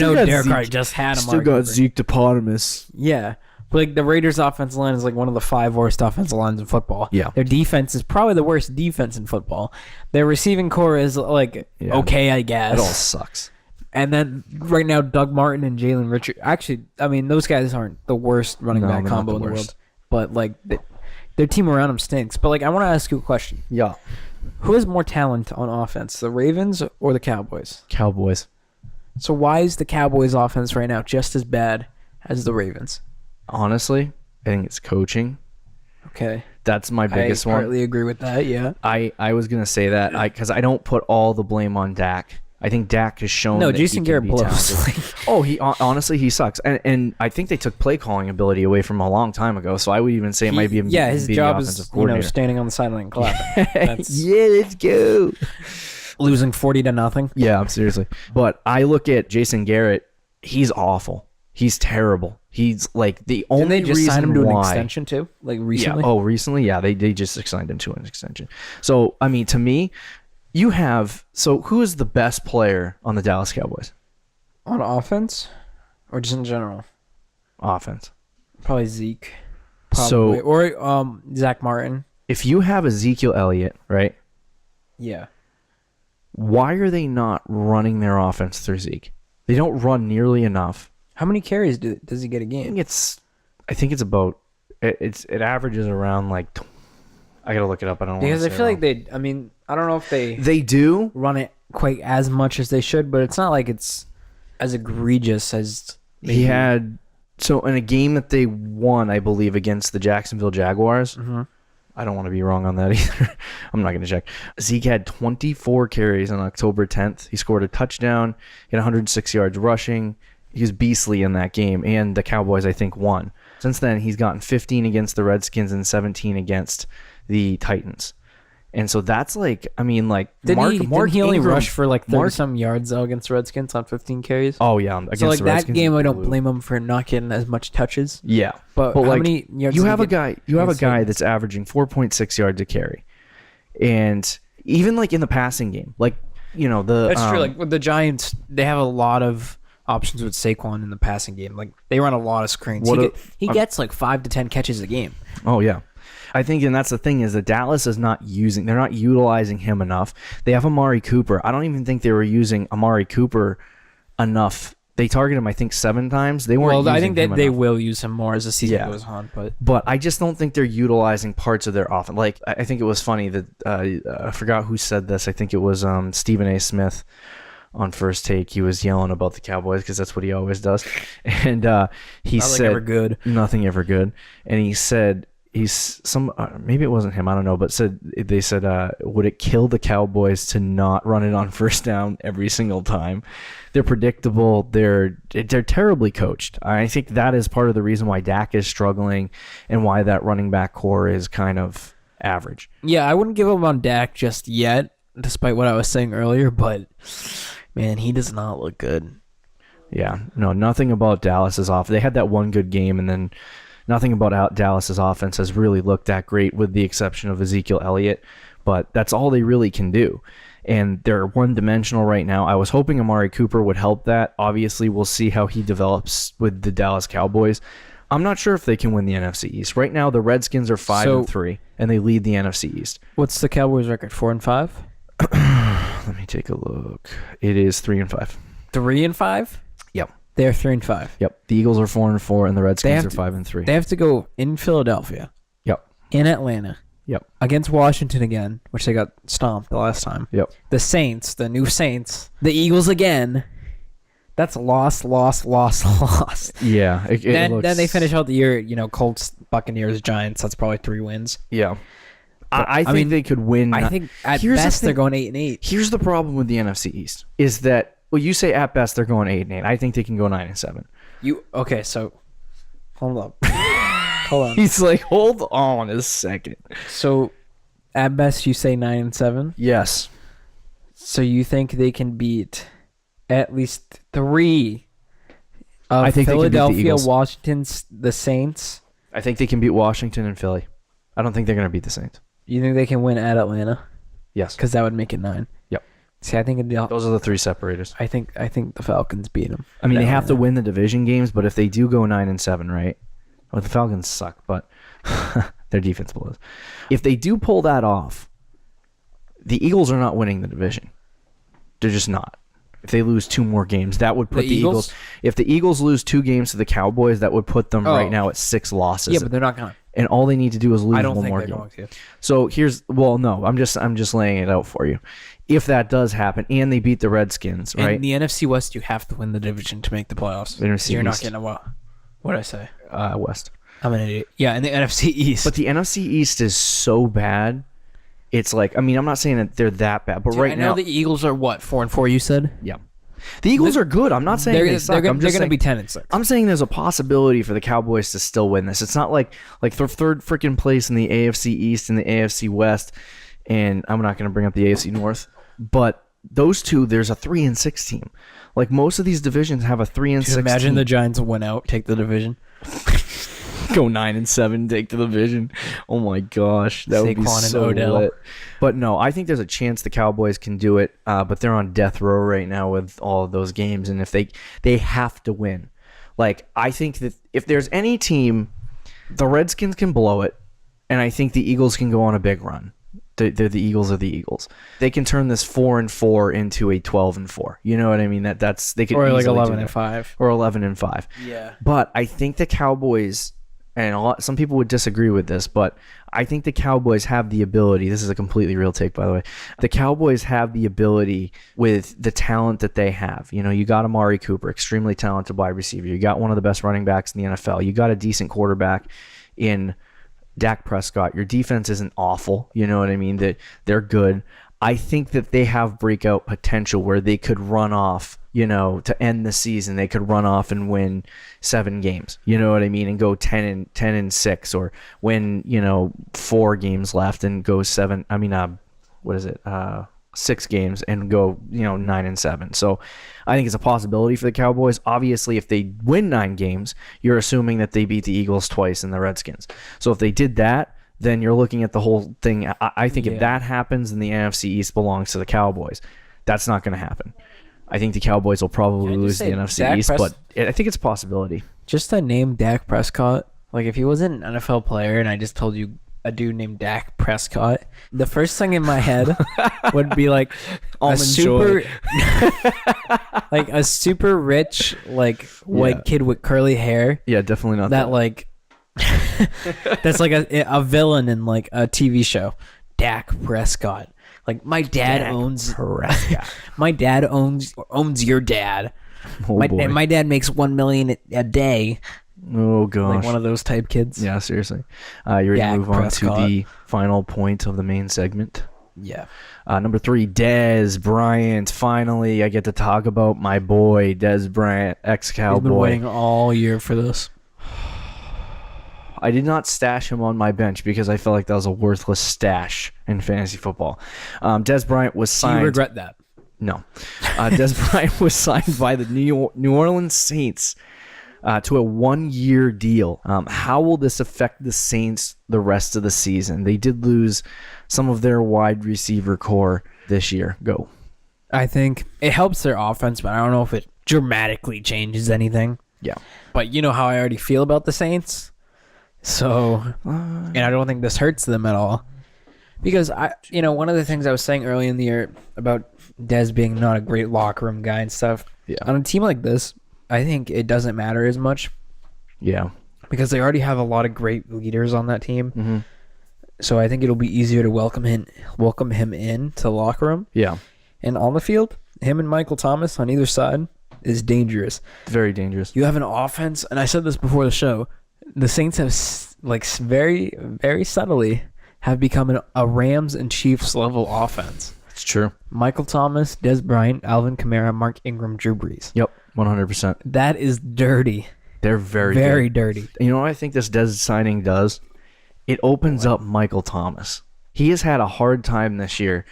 [SPEAKER 2] know Derek Carr just had Amari.
[SPEAKER 1] Still got Zeke Topotamus.
[SPEAKER 2] Yeah. But the Raiders' offensive line is one of the 5 worst offensive lines in football.
[SPEAKER 1] Yeah.
[SPEAKER 2] Their defense is probably the worst defense in football. Their receiving core is okay, I guess.
[SPEAKER 1] It all sucks.
[SPEAKER 2] And then right now, Doug Martin and Jalen Richard. Actually, those guys aren't the worst running back combo in the world. But their team around them stinks. But I want to ask you a question.
[SPEAKER 1] Yeah.
[SPEAKER 2] Who has more talent on offense, the Ravens or the Cowboys?
[SPEAKER 1] Cowboys.
[SPEAKER 2] So why is the Cowboys' offense right now just as bad as the Ravens?
[SPEAKER 1] Honestly, I think it's coaching.
[SPEAKER 2] Okay.
[SPEAKER 1] That's my biggest one.
[SPEAKER 2] I partly agree with that, yeah.
[SPEAKER 1] I was going to say that because I don't put all the blame on Dak. I think Dak has shown that
[SPEAKER 2] Jason
[SPEAKER 1] he
[SPEAKER 2] Garrett
[SPEAKER 1] can be
[SPEAKER 2] blows.
[SPEAKER 1] talented. Honestly, he sucks. And I think they took play calling ability away from him a long time ago, so I would even say it might be him
[SPEAKER 2] his
[SPEAKER 1] being
[SPEAKER 2] job
[SPEAKER 1] the
[SPEAKER 2] is,
[SPEAKER 1] coordinator.
[SPEAKER 2] standing on the sideline clapping.
[SPEAKER 1] Yeah, let's go.
[SPEAKER 2] Losing 40-0.
[SPEAKER 1] Yeah, seriously. But I look at Jason Garrett, he's awful. He's terrible. He's the only reason why. Didn't they just sign him to an extension too? Recently? Yeah. Oh, recently? Yeah, they just signed him to an extension. So, to me, you have... So, who is the best player on the Dallas Cowboys?
[SPEAKER 2] On offense? Or just in general?
[SPEAKER 1] Offense.
[SPEAKER 2] Probably Zeke. Probably. Or Zach Martin.
[SPEAKER 1] If you have Ezekiel Elliott, right?
[SPEAKER 2] Yeah.
[SPEAKER 1] Why are they not running their offense through Zeke? They don't run nearly enough.
[SPEAKER 2] How many carries does he get a game?
[SPEAKER 1] I think it's about it averages around I gotta look it up. I don't know.
[SPEAKER 2] Because I feel like they. I don't know if
[SPEAKER 1] they do
[SPEAKER 2] run it quite as much as they should, but it's not like it's as egregious as
[SPEAKER 1] he had. So in a game that they won, I believe against the Jacksonville Jaguars.
[SPEAKER 2] Mm-hmm.
[SPEAKER 1] I don't want to be wrong on that either. I'm not going to check. Zeke had 24 carries on October 10th. He scored a touchdown. He had 106 yards rushing. He was beastly in that game, and the Cowboys, I think, won. Since then, he's gotten 15 against the Redskins and 17 against the Titans. And so that's didn't he only rush for
[SPEAKER 2] 30-some yards though against the Redskins on 15 carries?
[SPEAKER 1] Oh yeah, against the Redskins.
[SPEAKER 2] That game, I don't blame him for not getting as much touches.
[SPEAKER 1] Yeah,
[SPEAKER 2] but how many yards?
[SPEAKER 1] You have a guy that's averaging 4.6 yards a carry, and even in the passing game, that's
[SPEAKER 2] true. With the Giants, they have a lot of options with Saquon in the passing game. They run a lot of screens. He gets 5 to 10 catches a game.
[SPEAKER 1] Oh yeah. I think, and that's the thing, is that Dallas is they're not utilizing him enough. They have Amari Cooper. I don't even think they were using Amari Cooper enough. They targeted him, I think, 7 times. They weren't. Well, I think that
[SPEAKER 2] they will use him more as the season goes on.
[SPEAKER 1] But I just don't think they're utilizing parts of their offense. I think it was funny that I forgot who said this. I think it was Stephen A. Smith on First Take. He was yelling about the Cowboys because that's what he always does. And he said,
[SPEAKER 2] ever good.
[SPEAKER 1] Nothing ever good. And he said, he's some maybe it wasn't him, I don't know, but they said would it kill the Cowboys to not run it on first down every single time? They're predictable. They're terribly coached. I think that is part of the reason why Dak is struggling and why that running back core is kind of average.
[SPEAKER 2] Yeah, I wouldn't give up on Dak just yet, despite what I was saying earlier, but man, he does not look good.
[SPEAKER 1] Yeah, no, nothing about Dallas is off. They had that one good game, and then nothing about Dallas's offense has really looked that great, with the exception of Ezekiel Elliott. But that's all they really can do. And they're one-dimensional right now. I was hoping Amari Cooper would help that. Obviously, we'll see how he develops with the Dallas Cowboys. I'm not sure if they can win the NFC East. Right now, the Redskins are 5-3, and they lead the NFC East.
[SPEAKER 2] What's the Cowboys' record? 4-5?
[SPEAKER 1] Let me take a look. It is 3-5.
[SPEAKER 2] 3-5?
[SPEAKER 1] Yep.
[SPEAKER 2] They're 3-5.
[SPEAKER 1] Yep. The Eagles are 4-4, and the Redskins are 5-3.
[SPEAKER 2] They have to go in Philadelphia.
[SPEAKER 1] Yep.
[SPEAKER 2] In Atlanta.
[SPEAKER 1] Yep.
[SPEAKER 2] Against Washington again, which they got stomped the last time.
[SPEAKER 1] Yep.
[SPEAKER 2] The Saints, the new Saints. The Eagles again. That's loss.
[SPEAKER 1] Yeah.
[SPEAKER 2] Then they finish out the year, Colts, Buccaneers, Giants. That's probably 3 wins.
[SPEAKER 1] Yeah. I think they could win.
[SPEAKER 2] I think at best they're going 8-8.
[SPEAKER 1] Here's the problem with the NFC East is that, well, you say at best they're going 8-8. I think they can go 9-7.
[SPEAKER 2] Okay, so hold up. Hold on.
[SPEAKER 1] He's like, hold on a second.
[SPEAKER 2] So at best you say 9-7?
[SPEAKER 1] Yes.
[SPEAKER 2] So you think they can beat at least 3 of
[SPEAKER 1] I think
[SPEAKER 2] Philadelphia,
[SPEAKER 1] they can beat the Eagles.
[SPEAKER 2] Washington, the Saints?
[SPEAKER 1] I think they can beat Washington and Philly. I don't think they're going to beat the Saints.
[SPEAKER 2] You think they can win at Atlanta?
[SPEAKER 1] Yes.
[SPEAKER 2] Because that would make it 9.
[SPEAKER 1] Yep.
[SPEAKER 2] See, I think
[SPEAKER 1] those are the 3 separators.
[SPEAKER 2] I think the Falcons beat them.
[SPEAKER 1] I mean, they have to win the division games, but if they do go 9-7, right? Well, the Falcons suck, but their defense blows. If they do pull that off, the Eagles are not winning the division. They're just not. If they lose 2 more games, that would put the Eagles. If the Eagles lose 2 games to the Cowboys, that would put them right now at 6 losses.
[SPEAKER 2] Yeah, but they're not going to.
[SPEAKER 1] And all they need to do is lose
[SPEAKER 2] I don't
[SPEAKER 1] one
[SPEAKER 2] think
[SPEAKER 1] more
[SPEAKER 2] they're
[SPEAKER 1] game.
[SPEAKER 2] going to.
[SPEAKER 1] So no, I'm just laying it out for you. If that does happen, and they beat the Redskins, right?
[SPEAKER 2] In the NFC West, you have to win the division to make the playoffs.
[SPEAKER 1] NFC
[SPEAKER 2] You're not
[SPEAKER 1] East.
[SPEAKER 2] getting what did I say?
[SPEAKER 1] West.
[SPEAKER 2] I'm an idiot. Yeah, in the NFC East.
[SPEAKER 1] But the NFC East is so bad. It's like, I mean, I'm not saying that they're that bad, but
[SPEAKER 2] Dude, I know the Eagles are what, 4-4? You said.
[SPEAKER 1] Yeah. The Eagles are good. I'm not saying they suck.
[SPEAKER 2] They're going to be 10-6.
[SPEAKER 1] I'm saying there's a possibility for the Cowboys to still win this. It's not like they're third freaking place in the AFC East and the AFC West, and I'm not going to bring up the AFC North, but those two, there's a 3-6 team. Like most of these divisions have a 3-6.
[SPEAKER 2] Imagine
[SPEAKER 1] team.
[SPEAKER 2] the Giants win out, take the division.
[SPEAKER 1] Go 9-7, take the division. Oh my gosh, that would be so lit. But no, I think there's a chance the Cowboys can do it. But they're on death row right now with all of those games, and if they have to win. Like I think that if there's any team, the Redskins can blow it, and I think the Eagles can go on a big run. The Eagles are the Eagles. They can turn this 4-4 into a 12-4. You know what I mean? They could
[SPEAKER 2] or like
[SPEAKER 1] easily
[SPEAKER 2] 11-5
[SPEAKER 1] or 11-5.
[SPEAKER 2] Yeah.
[SPEAKER 1] But I think the Cowboys. And some people would disagree with this, but I think the Cowboys have the ability. This is a completely real take, by the way. The Cowboys have the ability with the talent that they have. You got Amari Cooper, extremely talented wide receiver. You got one of the best running backs in the NFL. You got a decent quarterback in Dak Prescott. Your defense isn't awful. You know what I mean? That they're good. I think that they have breakout potential where they could run off, to end the season. They could run off and win 7 games. You know what I mean? And go 10-6, or win, 4 games left and go 7. I mean, 6 games and go, 9-7. So I think it's a possibility for the Cowboys. Obviously, if they win 9 games, you're assuming that they beat the Eagles twice and the Redskins. So if they did that, then you're looking at the whole thing. I think if that happens, then the NFC East belongs to the Cowboys. That's not going to happen. I think the Cowboys will probably lose the NFC East, but I think it's a possibility.
[SPEAKER 2] Just to name Dak Prescott, like if he wasn't an NFL player and I just told you a dude named Dak Prescott, the first thing in my head would be like a super like a super rich white kid with curly hair.
[SPEAKER 1] Yeah, definitely not
[SPEAKER 2] that. Like that's like a villain in like a TV show. Dak Prescott. Like my dad owns my dad owns your dad.
[SPEAKER 1] Oh,
[SPEAKER 2] my dad makes $1 million a day.
[SPEAKER 1] Oh gosh.
[SPEAKER 2] Like one of those type kids.
[SPEAKER 1] Yeah, seriously. You ready to move on to the final point of the main segment?
[SPEAKER 2] Yeah.
[SPEAKER 1] Number 3, Dez Bryant. Finally, I get to talk about my boy, Dez Bryant, ex-Cowboy.
[SPEAKER 2] He's been waiting all year for this.
[SPEAKER 1] I did not stash him on my bench because I felt like that was a worthless stash in fantasy football. Dez Bryant was signed.
[SPEAKER 2] Do you regret that?
[SPEAKER 1] No. Dez Bryant was signed by the New Orleans Saints to a 1-year deal. How will this affect the Saints the rest of the season? They did lose some of their wide receiver core this year. Go.
[SPEAKER 2] I think it helps their offense, but I don't know if it dramatically changes anything.
[SPEAKER 1] Yeah.
[SPEAKER 2] But you know how I already feel about the Saints. So, and I don't think this hurts them at all. Because, one of the things I was saying early in the year about Dez being not a great locker room guy and stuff.
[SPEAKER 1] Yeah.
[SPEAKER 2] On a team like this, I think it doesn't matter as much.
[SPEAKER 1] Yeah.
[SPEAKER 2] Because they already have a lot of great leaders on that team.
[SPEAKER 1] Mm-hmm.
[SPEAKER 2] So I think it'll be easier to welcome him in to the locker room.
[SPEAKER 1] Yeah.
[SPEAKER 2] And on the field, him and Michael Thomas on either side is dangerous.
[SPEAKER 1] Very dangerous.
[SPEAKER 2] You have an offense, and I said this before the show, the Saints have very, very subtly have become a Rams and Chiefs level offense.
[SPEAKER 1] It's true.
[SPEAKER 2] Michael Thomas, Dez Bryant, Alvin Kamara, Mark Ingram, Drew Brees.
[SPEAKER 1] Yep, 100%.
[SPEAKER 2] That is dirty.
[SPEAKER 1] They're very
[SPEAKER 2] dirty.
[SPEAKER 1] You know what I think this Dez signing does? It opens up Michael Thomas. He has had a hard time this year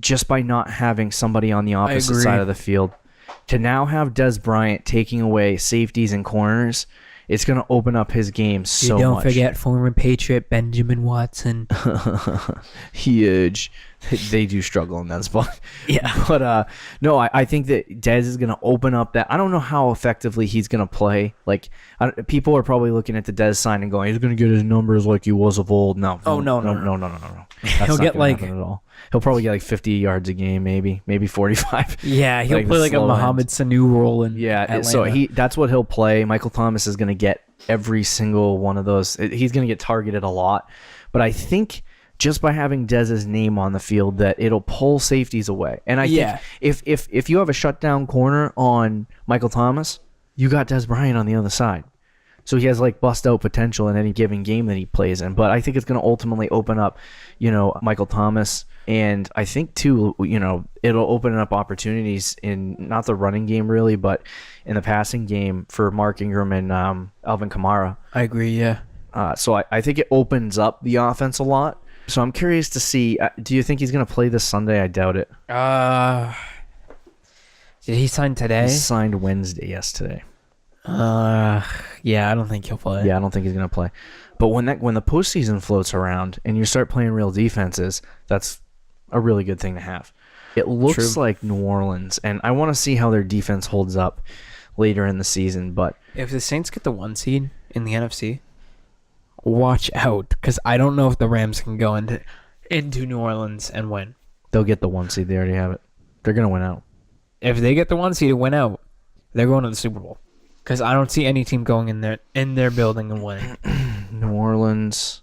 [SPEAKER 1] just by not having somebody on the opposite side of the field. To now have Dez Bryant taking away safeties and corners, it's going to open up his game so much.
[SPEAKER 2] Don't forget former Patriot Benjamin Watson.
[SPEAKER 1] Huge. They do struggle in that spot.
[SPEAKER 2] Yeah.
[SPEAKER 1] But no, I think that Dez is going to open up that. I don't know how effectively he's going to play. Like, people are probably looking at the Dez sign and going, he's going to get his numbers like he was of old. No.
[SPEAKER 2] Oh, no.
[SPEAKER 1] That's
[SPEAKER 2] He'll get
[SPEAKER 1] like at all. He'll probably get like 50 yards a game, maybe 45.
[SPEAKER 2] Yeah, he'll play like a Mohamed Sanu role in Atlanta.
[SPEAKER 1] So that's what he'll play. Michael Thomas is going to get every single one of those. He's going to get targeted a lot. But I think just by having Dez's name on the field, that it'll pull safeties away. And I think if you have a shutdown corner on Michael Thomas, you got Dez Bryant on the other side. So he has like bust out potential in any given game that he plays in. But I think it's going to ultimately open up, Michael Thomas. And I think too, it'll open up opportunities in not the running game really, but in the passing game for Mark Ingram and Alvin Kamara.
[SPEAKER 2] I agree, yeah.
[SPEAKER 1] So I think it opens up the offense a lot. So I'm curious to see, do you think he's going to play this Sunday? I doubt it.
[SPEAKER 2] Did he sign today?
[SPEAKER 1] He signed Wednesday, yesterday.
[SPEAKER 2] Yeah, I don't think he'll play.
[SPEAKER 1] Yeah, I don't think he's going to play. But when the postseason floats around and you start playing real defenses, that's a really good thing to have. It looks like New Orleans, and I want to see how their defense holds up later in the season. But
[SPEAKER 2] if the Saints get the 1 seed in the NFC, watch out, because I don't know if the Rams can go into New Orleans and win.
[SPEAKER 1] They'll get the 1 seed. They already have it. They're going to win out.
[SPEAKER 2] If they get the 1 seed and win out, they're going to the Super Bowl. Because I don't see any team going in their building and winning.
[SPEAKER 1] New Orleans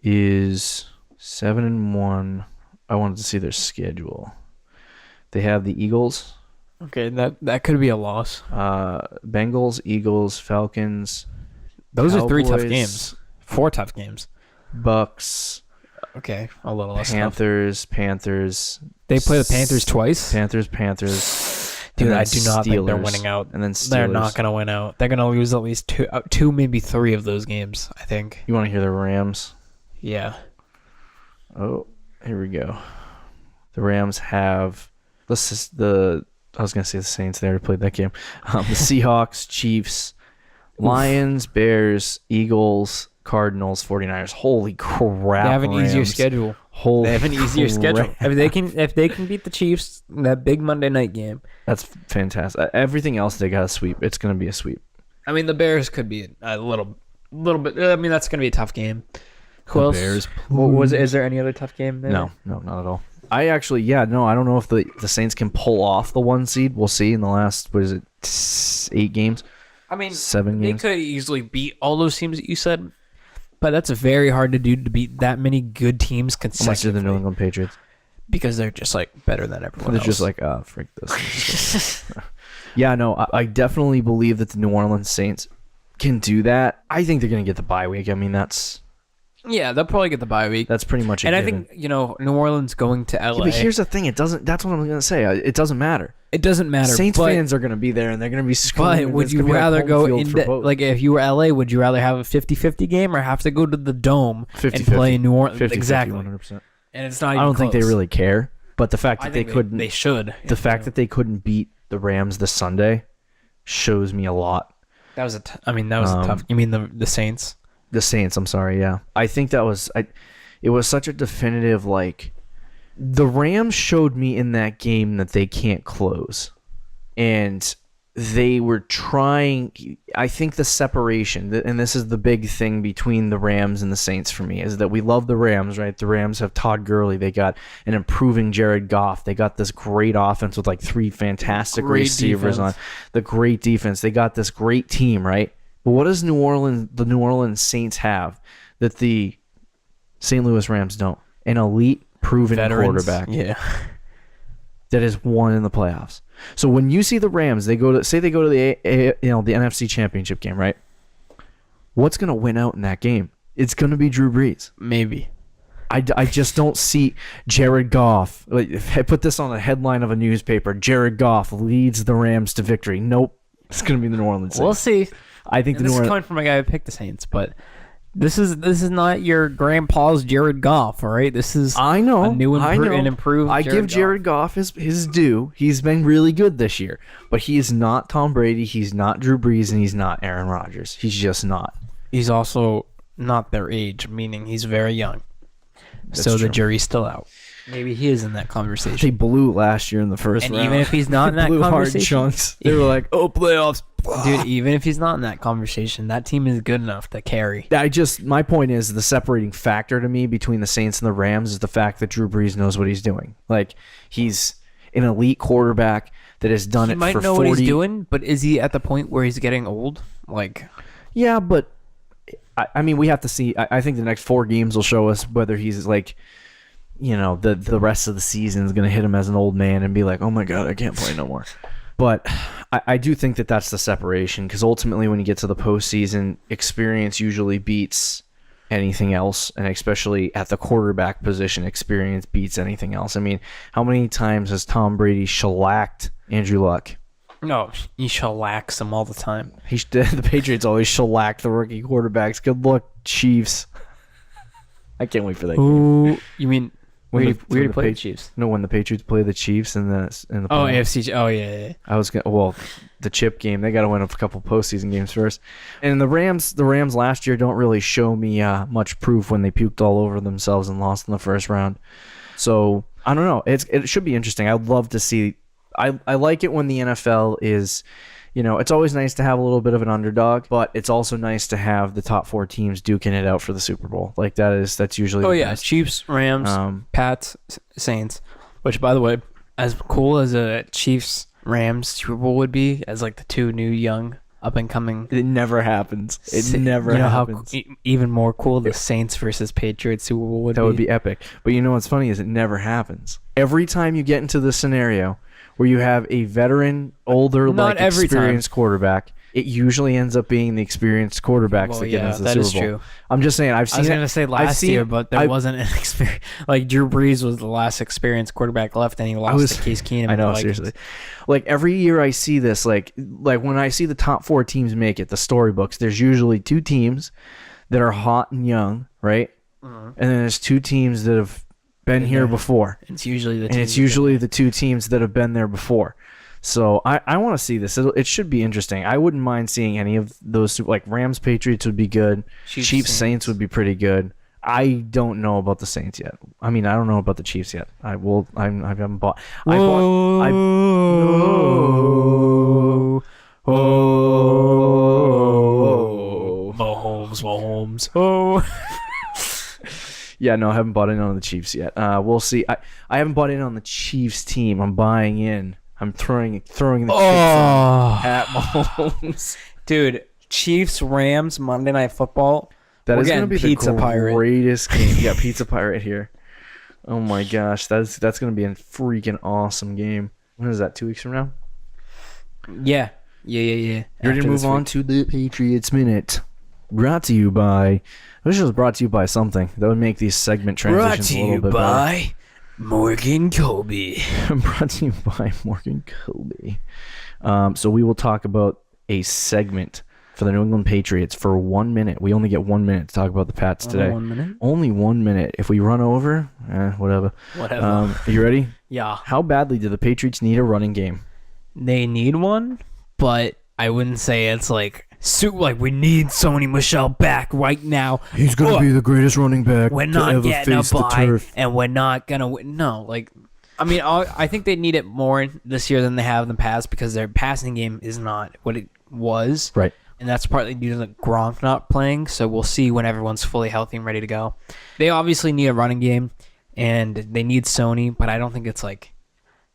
[SPEAKER 1] is 7-1. I wanted to see their schedule. They have the Eagles.
[SPEAKER 2] Okay, that could be a loss.
[SPEAKER 1] Bengals, Eagles, Falcons.
[SPEAKER 2] Those
[SPEAKER 1] Cowboys,
[SPEAKER 2] are 3 tough games. 4 tough games.
[SPEAKER 1] Bucks.
[SPEAKER 2] Okay, a little less
[SPEAKER 1] Panthers.
[SPEAKER 2] They play the Panthers twice?
[SPEAKER 1] Panthers.
[SPEAKER 2] Dude, I do not think they're winning out.
[SPEAKER 1] And then Steelers.
[SPEAKER 2] They're not going to win out. They're going to lose at least 2, maybe 3 of those games, I think.
[SPEAKER 1] You want to hear the Rams?
[SPEAKER 2] Yeah.
[SPEAKER 1] Oh, here we go. The Rams have I was going to say the Saints. They already played that game. The Seahawks, Chiefs, Lions, Bears, Eagles, Cardinals, 49ers. Holy crap!
[SPEAKER 2] They have an easier
[SPEAKER 1] Rams.
[SPEAKER 2] Schedule.
[SPEAKER 1] Holy
[SPEAKER 2] they have an easier
[SPEAKER 1] crap.
[SPEAKER 2] schedule. If they can beat the Chiefs, that big Monday night game.
[SPEAKER 1] That's fantastic. Everything else they got a sweep. It's going to be a sweep.
[SPEAKER 2] I mean, the Bears could be a little bit. I mean, that's going to be a tough game. Who else?
[SPEAKER 1] Bears.
[SPEAKER 2] Is there any other tough game there?
[SPEAKER 1] No, not at all. I don't know if the Saints can pull off the 1 seed. We'll see in the last, 8 games?
[SPEAKER 2] I mean,
[SPEAKER 1] 7 games?
[SPEAKER 2] They could easily beat all those teams that you said, but that's very hard to do, to beat that many good teams consecutively.
[SPEAKER 1] Unless you're the New England Patriots.
[SPEAKER 2] Because they're just better than everyone else.
[SPEAKER 1] They're just freak this. Yeah, no, I definitely believe that the New Orleans Saints can do that, I think they're going to get the bye week. I mean,
[SPEAKER 2] Yeah, they'll probably get the bye week.
[SPEAKER 1] That's pretty much it.
[SPEAKER 2] And I think, New Orleans going to LA.
[SPEAKER 1] Yeah, but here's the thing. It doesn't. That's what I'm going to say. It doesn't matter.
[SPEAKER 2] It doesn't matter.
[SPEAKER 1] Saints fans are going to be there, and they're going to be screaming.
[SPEAKER 2] But would you rather go into, like, if you were LA, would you rather have a 50-50 game or have to go to the Dome and play New Orleans?
[SPEAKER 1] 50,
[SPEAKER 2] exactly.
[SPEAKER 1] 100%.
[SPEAKER 2] And it's not even
[SPEAKER 1] I don't
[SPEAKER 2] close.
[SPEAKER 1] think they really care. But the fact that they couldn't.
[SPEAKER 2] They should.
[SPEAKER 1] The fact that they couldn't beat the Rams this Sunday shows me a lot.
[SPEAKER 2] That was a tough. You mean the Saints?
[SPEAKER 1] The Saints, I'm sorry, yeah. I think that was it was such a definitive, like, the Rams showed me in that game that they can't close. And they were trying, I think the separation, and this is the big thing between the Rams and the Saints for me, is that we love the Rams, right? The Rams have Todd Gurley. They got an improving Jared Goff. They got this great offense with like 3 fantastic receivers on the great defense. They got this great team, right? But what does the New Orleans Saints have that the St. Louis Rams don't? An elite, proven quarterback.
[SPEAKER 2] Yeah.
[SPEAKER 1] That has won in the playoffs. So when you see the Rams, they go to the NFC Championship game, right? What's going to win out in that game? It's going to be Drew Brees.
[SPEAKER 2] Maybe.
[SPEAKER 1] I just don't see Jared Goff. Like, if I put this on a headline of a newspaper, Jared Goff leads the Rams to victory. Nope. It's going to be the New Orleans Saints.
[SPEAKER 2] We'll see.
[SPEAKER 1] I think
[SPEAKER 2] this is coming from a guy who picked the Saints, but this is not your grandpa's Jared Goff, all right? This is
[SPEAKER 1] a new
[SPEAKER 2] and improved.
[SPEAKER 1] I give Jared Goff his due. He's been really good this year, but he is not Tom Brady. He's not Drew Brees, and he's not Aaron Rodgers. He's just not.
[SPEAKER 2] He's also not their age, meaning he's very young.
[SPEAKER 1] That's
[SPEAKER 2] so
[SPEAKER 1] true.
[SPEAKER 2] The jury's still out. Maybe he is in that conversation.
[SPEAKER 1] They blew last year in the first round.
[SPEAKER 2] And even if he's not in that conversation,
[SPEAKER 1] hard chunks. They were like, "Oh, playoffs."
[SPEAKER 2] Dude, even if he's not in that conversation, that team is good enough to carry.
[SPEAKER 1] My point is, the separating factor to me between the Saints and the Rams is the fact that Drew Brees knows what he's doing. Like, he's an elite quarterback that has done it for 40.
[SPEAKER 2] He might know what he's doing, but is he at the point where he's getting old? Like,
[SPEAKER 1] yeah, but I mean, we have to see. I think the next 4 games will show us whether he's like, the rest of the season is going to hit him as an old man and be like, oh my God, I can't play no more. But I do think that that's the separation, because ultimately when you get to the postseason, experience usually beats anything else, and especially at the quarterback position, experience beats anything else. I mean, how many times has Tom Brady shellacked Andrew Luck?
[SPEAKER 2] No, he shellacks him all the time.
[SPEAKER 1] The Patriots always shellack the rookie quarterbacks. Good luck, Chiefs. I can't wait for that game.
[SPEAKER 2] You mean... We already played the Chiefs.
[SPEAKER 1] No, when the Patriots play the Chiefs in the playoffs.
[SPEAKER 2] AFC. Oh yeah.
[SPEAKER 1] I was the chip game. They got to win a couple postseason games first. And the Rams last year don't really show me much proof when they puked all over themselves and lost in the first round. So I don't know. It should be interesting. I'd love to see. I like it when the NFL is. It's always nice to have a little bit of an underdog, but it's also nice to have the top 4 teams duking it out for the Super Bowl. Like that's usually.
[SPEAKER 2] Oh yeah, best. Chiefs, Rams, Pats, Saints. Which, by the way, as cool as a Chiefs Rams Super Bowl would be, as like the 2 new young up and coming.
[SPEAKER 1] It never happens. It never happens.
[SPEAKER 2] Even more cool, the Saints versus Patriots Super Bowl would be.
[SPEAKER 1] That would be epic. But what's funny is it never happens. Every time you get into this scenario where you have a veteran, older, experienced quarterback, it usually ends up being the experienced quarterbacks that get into the Super Bowl. That is true. I'm just saying, I've seen it.
[SPEAKER 2] I was going to say last year, but there wasn't an experience. Like, Drew Brees was the last experienced quarterback left, and he lost to Case Keenum.
[SPEAKER 1] I know, seriously. Like, every year I see this, like when I see the top 4 teams make it, the storybooks, there's usually 2 teams that are hot and young, right? Mm-hmm. And then there's 2 teams that have been here before.
[SPEAKER 2] It's usually
[SPEAKER 1] the 2 teams that have been there before. So I want to see this. It should be interesting. I wouldn't mind seeing any of those. Like, Rams Patriots would be good. Chiefs Saints would be pretty good. I don't know about the Saints yet. I mean, I don't know about the Chiefs yet. I haven't bought.
[SPEAKER 2] Mahomes. Oh.
[SPEAKER 1] Yeah, no, I haven't bought in on the Chiefs yet. We'll see. I haven't bought in on the Chiefs team. I'm buying in. I'm throwing the chips at Mahomes.
[SPEAKER 2] Dude, Chiefs Rams Monday Night Football.
[SPEAKER 1] That is going to be the greatest game. Yeah, Pizza Pirate here. Oh my gosh, that's going to be a freaking awesome game. When is that? 2 weeks from now?
[SPEAKER 2] Yeah. Yeah.
[SPEAKER 1] You ready to move on to the Patriots Minute? Brought to you by... I wish it was brought to you by something. That would make these segment transitions a little bit better.
[SPEAKER 2] Brought to you by Morgan Colby.
[SPEAKER 1] Brought to you by Morgan Colby. So we will talk about a segment for the New England Patriots for 1 minute. We only get 1 minute to talk about the Pats today.
[SPEAKER 2] 1 minute?
[SPEAKER 1] Only 1 minute. If we run over, whatever. Are you ready?
[SPEAKER 2] Yeah.
[SPEAKER 1] How badly do the Patriots need a running game?
[SPEAKER 2] They need one, but I wouldn't say it's like we need Sony Michel back right now.
[SPEAKER 1] He's going to be the greatest running back
[SPEAKER 2] we're
[SPEAKER 1] to
[SPEAKER 2] not
[SPEAKER 1] ever
[SPEAKER 2] getting
[SPEAKER 1] face the turf.
[SPEAKER 2] And we're not going to win. No, I mean, I think they need it more this year than they have in the past because their passing game is not what it was.
[SPEAKER 1] Right.
[SPEAKER 2] And that's partly due to the Gronk not playing, so we'll see when everyone's fully healthy and ready to go. They obviously need a running game, and they need Sony, but I don't think it's,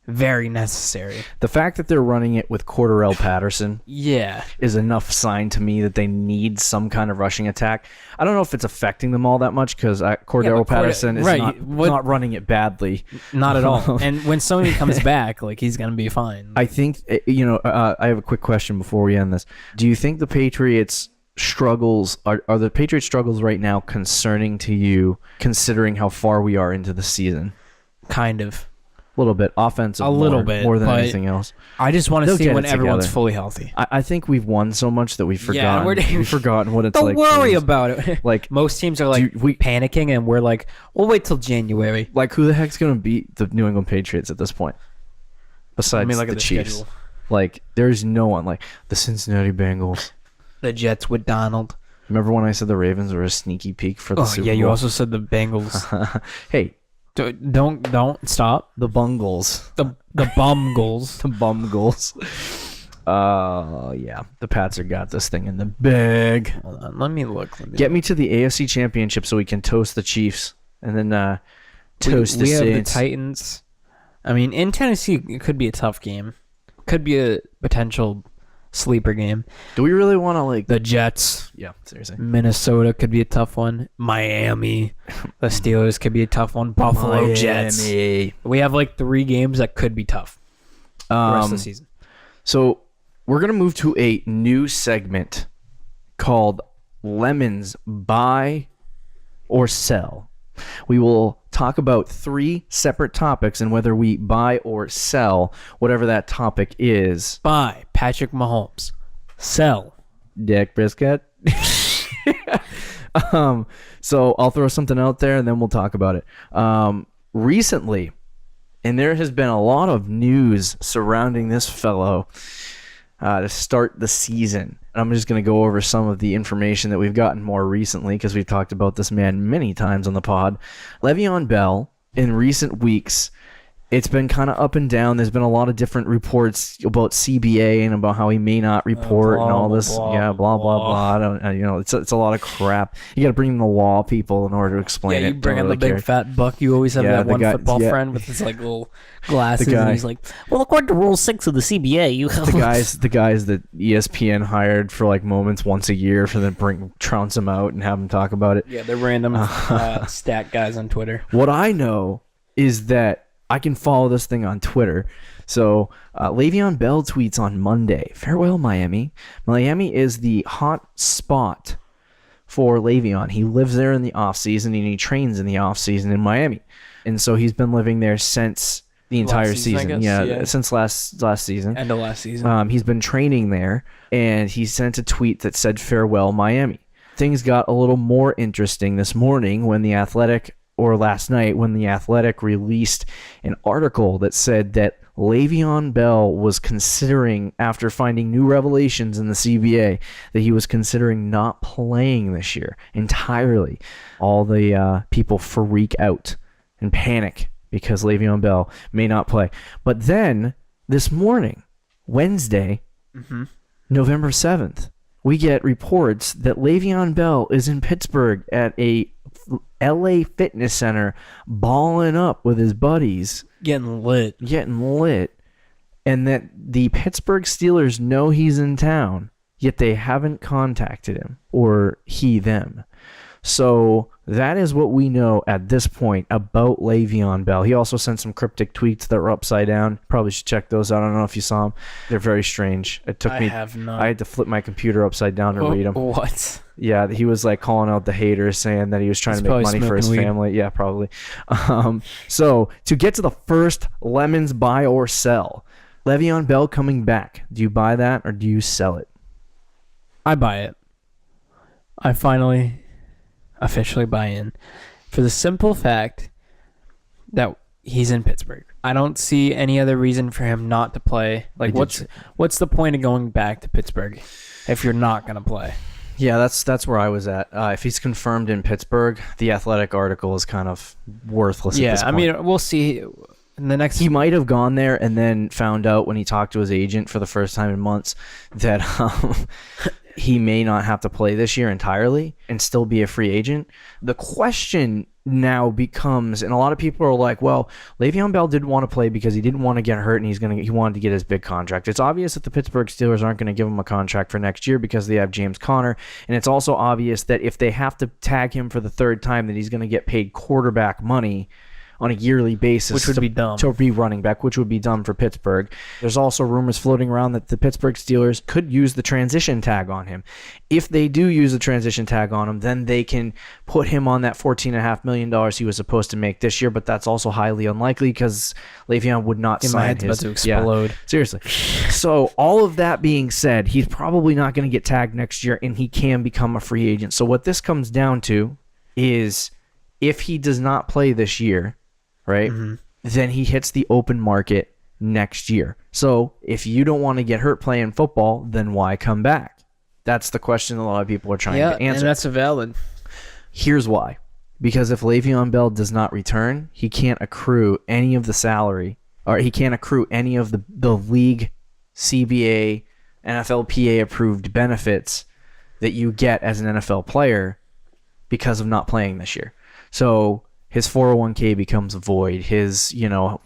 [SPEAKER 2] very necessary.
[SPEAKER 1] The fact that they're running it with Cordarrelle Patterson
[SPEAKER 2] Yeah.
[SPEAKER 1] is enough sign to me that they need some kind of rushing attack. I don't know if it's affecting them all that much because Cordarrelle Patterson is not running it badly.
[SPEAKER 2] Not at all. And when Sony comes back, he's going to be fine.
[SPEAKER 1] I think, I have a quick question before we end this. Do you think the Patriots struggles, are the Patriots struggles right now concerning to you considering how far we are into the season?
[SPEAKER 2] Kind of.
[SPEAKER 1] A little bit offensive, more than anything else.
[SPEAKER 2] I just want to see when everyone's fully healthy.
[SPEAKER 1] I think we've won so much that we've forgotten. We've forgotten what it's
[SPEAKER 2] Don't
[SPEAKER 1] like.
[SPEAKER 2] Don't worry about it. Most teams are panicking, and we're we'll wait till January.
[SPEAKER 1] Who the heck's gonna beat the New England Patriots at this point? Besides the Chiefs, there's no one. The Cincinnati Bengals,
[SPEAKER 2] the Jets with Donald.
[SPEAKER 1] Remember when I said the Ravens were a sneaky peek for the Super Bowl?
[SPEAKER 2] Yeah, you also said the Bengals.
[SPEAKER 1] Hey.
[SPEAKER 2] Don't stop.
[SPEAKER 1] The Bungles.
[SPEAKER 2] The Bumgles.
[SPEAKER 1] The Bumgles. Yeah. The Pats have got this thing in the bag.
[SPEAKER 2] Hold on. Let me look.
[SPEAKER 1] Get me to the AFC Championship so we can toast the Chiefs and then toast the Saints.
[SPEAKER 2] We have the Titans. I mean, in Tennessee, it could be a tough game. Could be a potential sleeper game.
[SPEAKER 1] Do we really want to
[SPEAKER 2] the Jets?
[SPEAKER 1] Yeah, seriously.
[SPEAKER 2] Minnesota could be a tough one. Miami, the Steelers could be a tough one. Buffalo Jets. We have 3 games that could be tough. The rest of the season.
[SPEAKER 1] So we're gonna move to a new segment called Lemons Buy or Sell. We will talk about 3 separate topics and whether we buy or sell whatever that topic is.
[SPEAKER 2] Buy Patrick Mahomes. Sell
[SPEAKER 1] Dak Prescott. So I'll throw something out there and then we'll talk about it. Recently, and there has been a lot of news surrounding this fellow to start the season. I'm just going to go over some of the information that we've gotten more recently because we've talked about this man many times on the pod. Le'Veon Bell, in recent weeks, it's been kind of up and down. There's been a lot of different reports about CBA and about how he may not report and all this. Blah, blah. I don't, it's a lot of crap. You got to bring in the law people in order to explain it.
[SPEAKER 2] You bring in the big fat buck. You always have that one football friend with his little glasses. And he's well, according to Rule 6 of the CBA, you have
[SPEAKER 1] the guys that ESPN hired for moments once a year for them trounce them out and have them talk about it.
[SPEAKER 2] Yeah, they're random stat guys on Twitter.
[SPEAKER 1] What I know is that I can follow this thing on Twitter. So Le'Veon Bell tweets on Monday, "Farewell, Miami. Miami is the hot spot for Le'Veon. He lives there in the offseason and he trains in the offseason in Miami. And so he's been living there since the entire season. Yeah, since last season.
[SPEAKER 2] End of last season.
[SPEAKER 1] He's been training there, and he sent a tweet that said, "Farewell, Miami." Things got a little more interesting this morning when The Athletic, or last night when The Athletic released an article that said that Le'Veon Bell was considering, after finding new revelations in the CBA, that he was considering not playing this year entirely. All the people freak out and panic because Le'Veon Bell may not play. But then, this morning, Wednesday, November 7th, we get reports that Le'Veon Bell is in Pittsburgh at a LA Fitness Center balling up with his buddies.
[SPEAKER 2] Getting lit.
[SPEAKER 1] And that the Pittsburgh Steelers know he's in town, yet they haven't contacted him, or he them. So that is what we know at this point about Le'Veon Bell. He also sent some cryptic tweets that were upside down. Probably should check those out. I don't know if you saw them. They're very strange. It took me. I had to flip my computer upside down to read them.
[SPEAKER 2] What?
[SPEAKER 1] Yeah, he was like calling out the haters, saying that he was trying to make money for his family. Yeah, probably. So to get to the first Lemons buy or sell, Le'Veon Bell coming back. Do you buy that or do you sell it?
[SPEAKER 2] I buy it. I finally officially buy in for the simple fact that he's in Pittsburgh. I don't see any other reason for him not to play. Like, what's the point of going back to Pittsburgh if you're not going to play?
[SPEAKER 1] Yeah, that's where I was at. If he's confirmed in Pittsburgh, the Athletic article is kind of worthless at this point.
[SPEAKER 2] I mean, we'll see. In the next,
[SPEAKER 1] he might have gone there and then found out when he talked to his agent for the first time in months that he may not have to play this year entirely and still be a free agent. The question now becomes, and a lot of people are like, well, Le'Veon Bell didn't want to play because he didn't want to get hurt and he wanted to get his big contract. It's obvious that the Pittsburgh Steelers aren't going to give him a contract for next year because they have James Conner, and it's also obvious that if they have to tag him for the third time, that he's going to get paid quarterback money on a yearly basis,
[SPEAKER 2] which would be dumb
[SPEAKER 1] to be running back, which would be dumb for Pittsburgh. There's also rumors floating around that the Pittsburgh Steelers could use the transition tag on him. If they do use the transition tag on him, then they can put him on that $14.5 million he was supposed to make this year, but that's also highly unlikely because Le'Veon would not sign his.
[SPEAKER 2] About to explode.
[SPEAKER 1] Yeah, seriously. So all of that being said, he's probably not going to get tagged next year, and he can become a free agent. So what this comes down to is if he does not play this year, right? Mm-hmm. Then he hits the open market next year. So if you don't want to get hurt playing football, then why come back? That's the question a lot of people are trying to answer.
[SPEAKER 2] Yeah, and that's a valid.
[SPEAKER 1] Here's why. Because if Le'Veon Bell does not return, he can't accrue any of the salary, or he can't accrue any of the league, CBA, NFLPA approved benefits that you get as an NFL player because of not playing this year. So his 401k becomes void. His,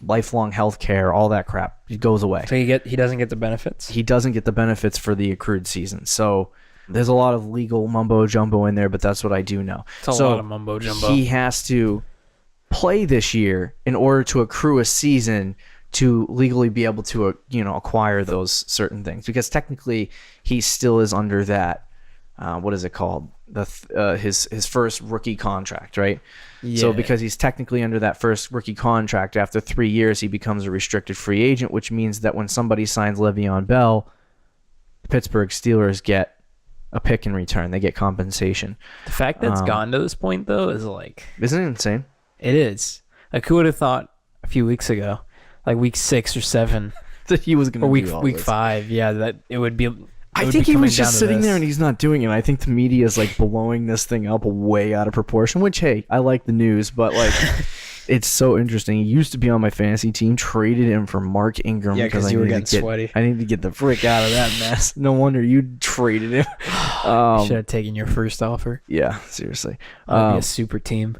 [SPEAKER 1] lifelong health care, all that crap, it goes away.
[SPEAKER 2] So he doesn't get the benefits?
[SPEAKER 1] He doesn't get the benefits for the accrued season. So there's a lot of legal mumbo jumbo in there, but that's what I do know.
[SPEAKER 2] It's a lot of mumbo jumbo.
[SPEAKER 1] He has to play this year in order to accrue a season to legally be able to, acquire those certain things. Because technically, he still is under that, what is it called? His first rookie contract, right? Yeah. So because he's technically under that first rookie contract, after 3 years, he becomes a restricted free agent, which means that when somebody signs Le'Veon Bell, the Pittsburgh Steelers get a pick in return. They get compensation.
[SPEAKER 2] The fact that it's gotten to this point, though, is like...
[SPEAKER 1] Isn't it insane?
[SPEAKER 2] It is. Like, who would have thought a few weeks ago, like week 6 or 7...
[SPEAKER 1] that he was going to
[SPEAKER 2] do all week this. 5, yeah, that it would be...
[SPEAKER 1] I think he was just sitting there and he's not doing it. I think the media is like blowing this thing up way out of proportion, which, hey, I like the news, but like it's so interesting. He used to be on my fantasy team, traded him for Mark Ingram.
[SPEAKER 2] Yeah, because you were getting sweaty.
[SPEAKER 1] I need to get the frick out of that mess. No wonder you traded him.
[SPEAKER 2] Should have taken your first offer.
[SPEAKER 1] Yeah, seriously.
[SPEAKER 2] That would be a super team.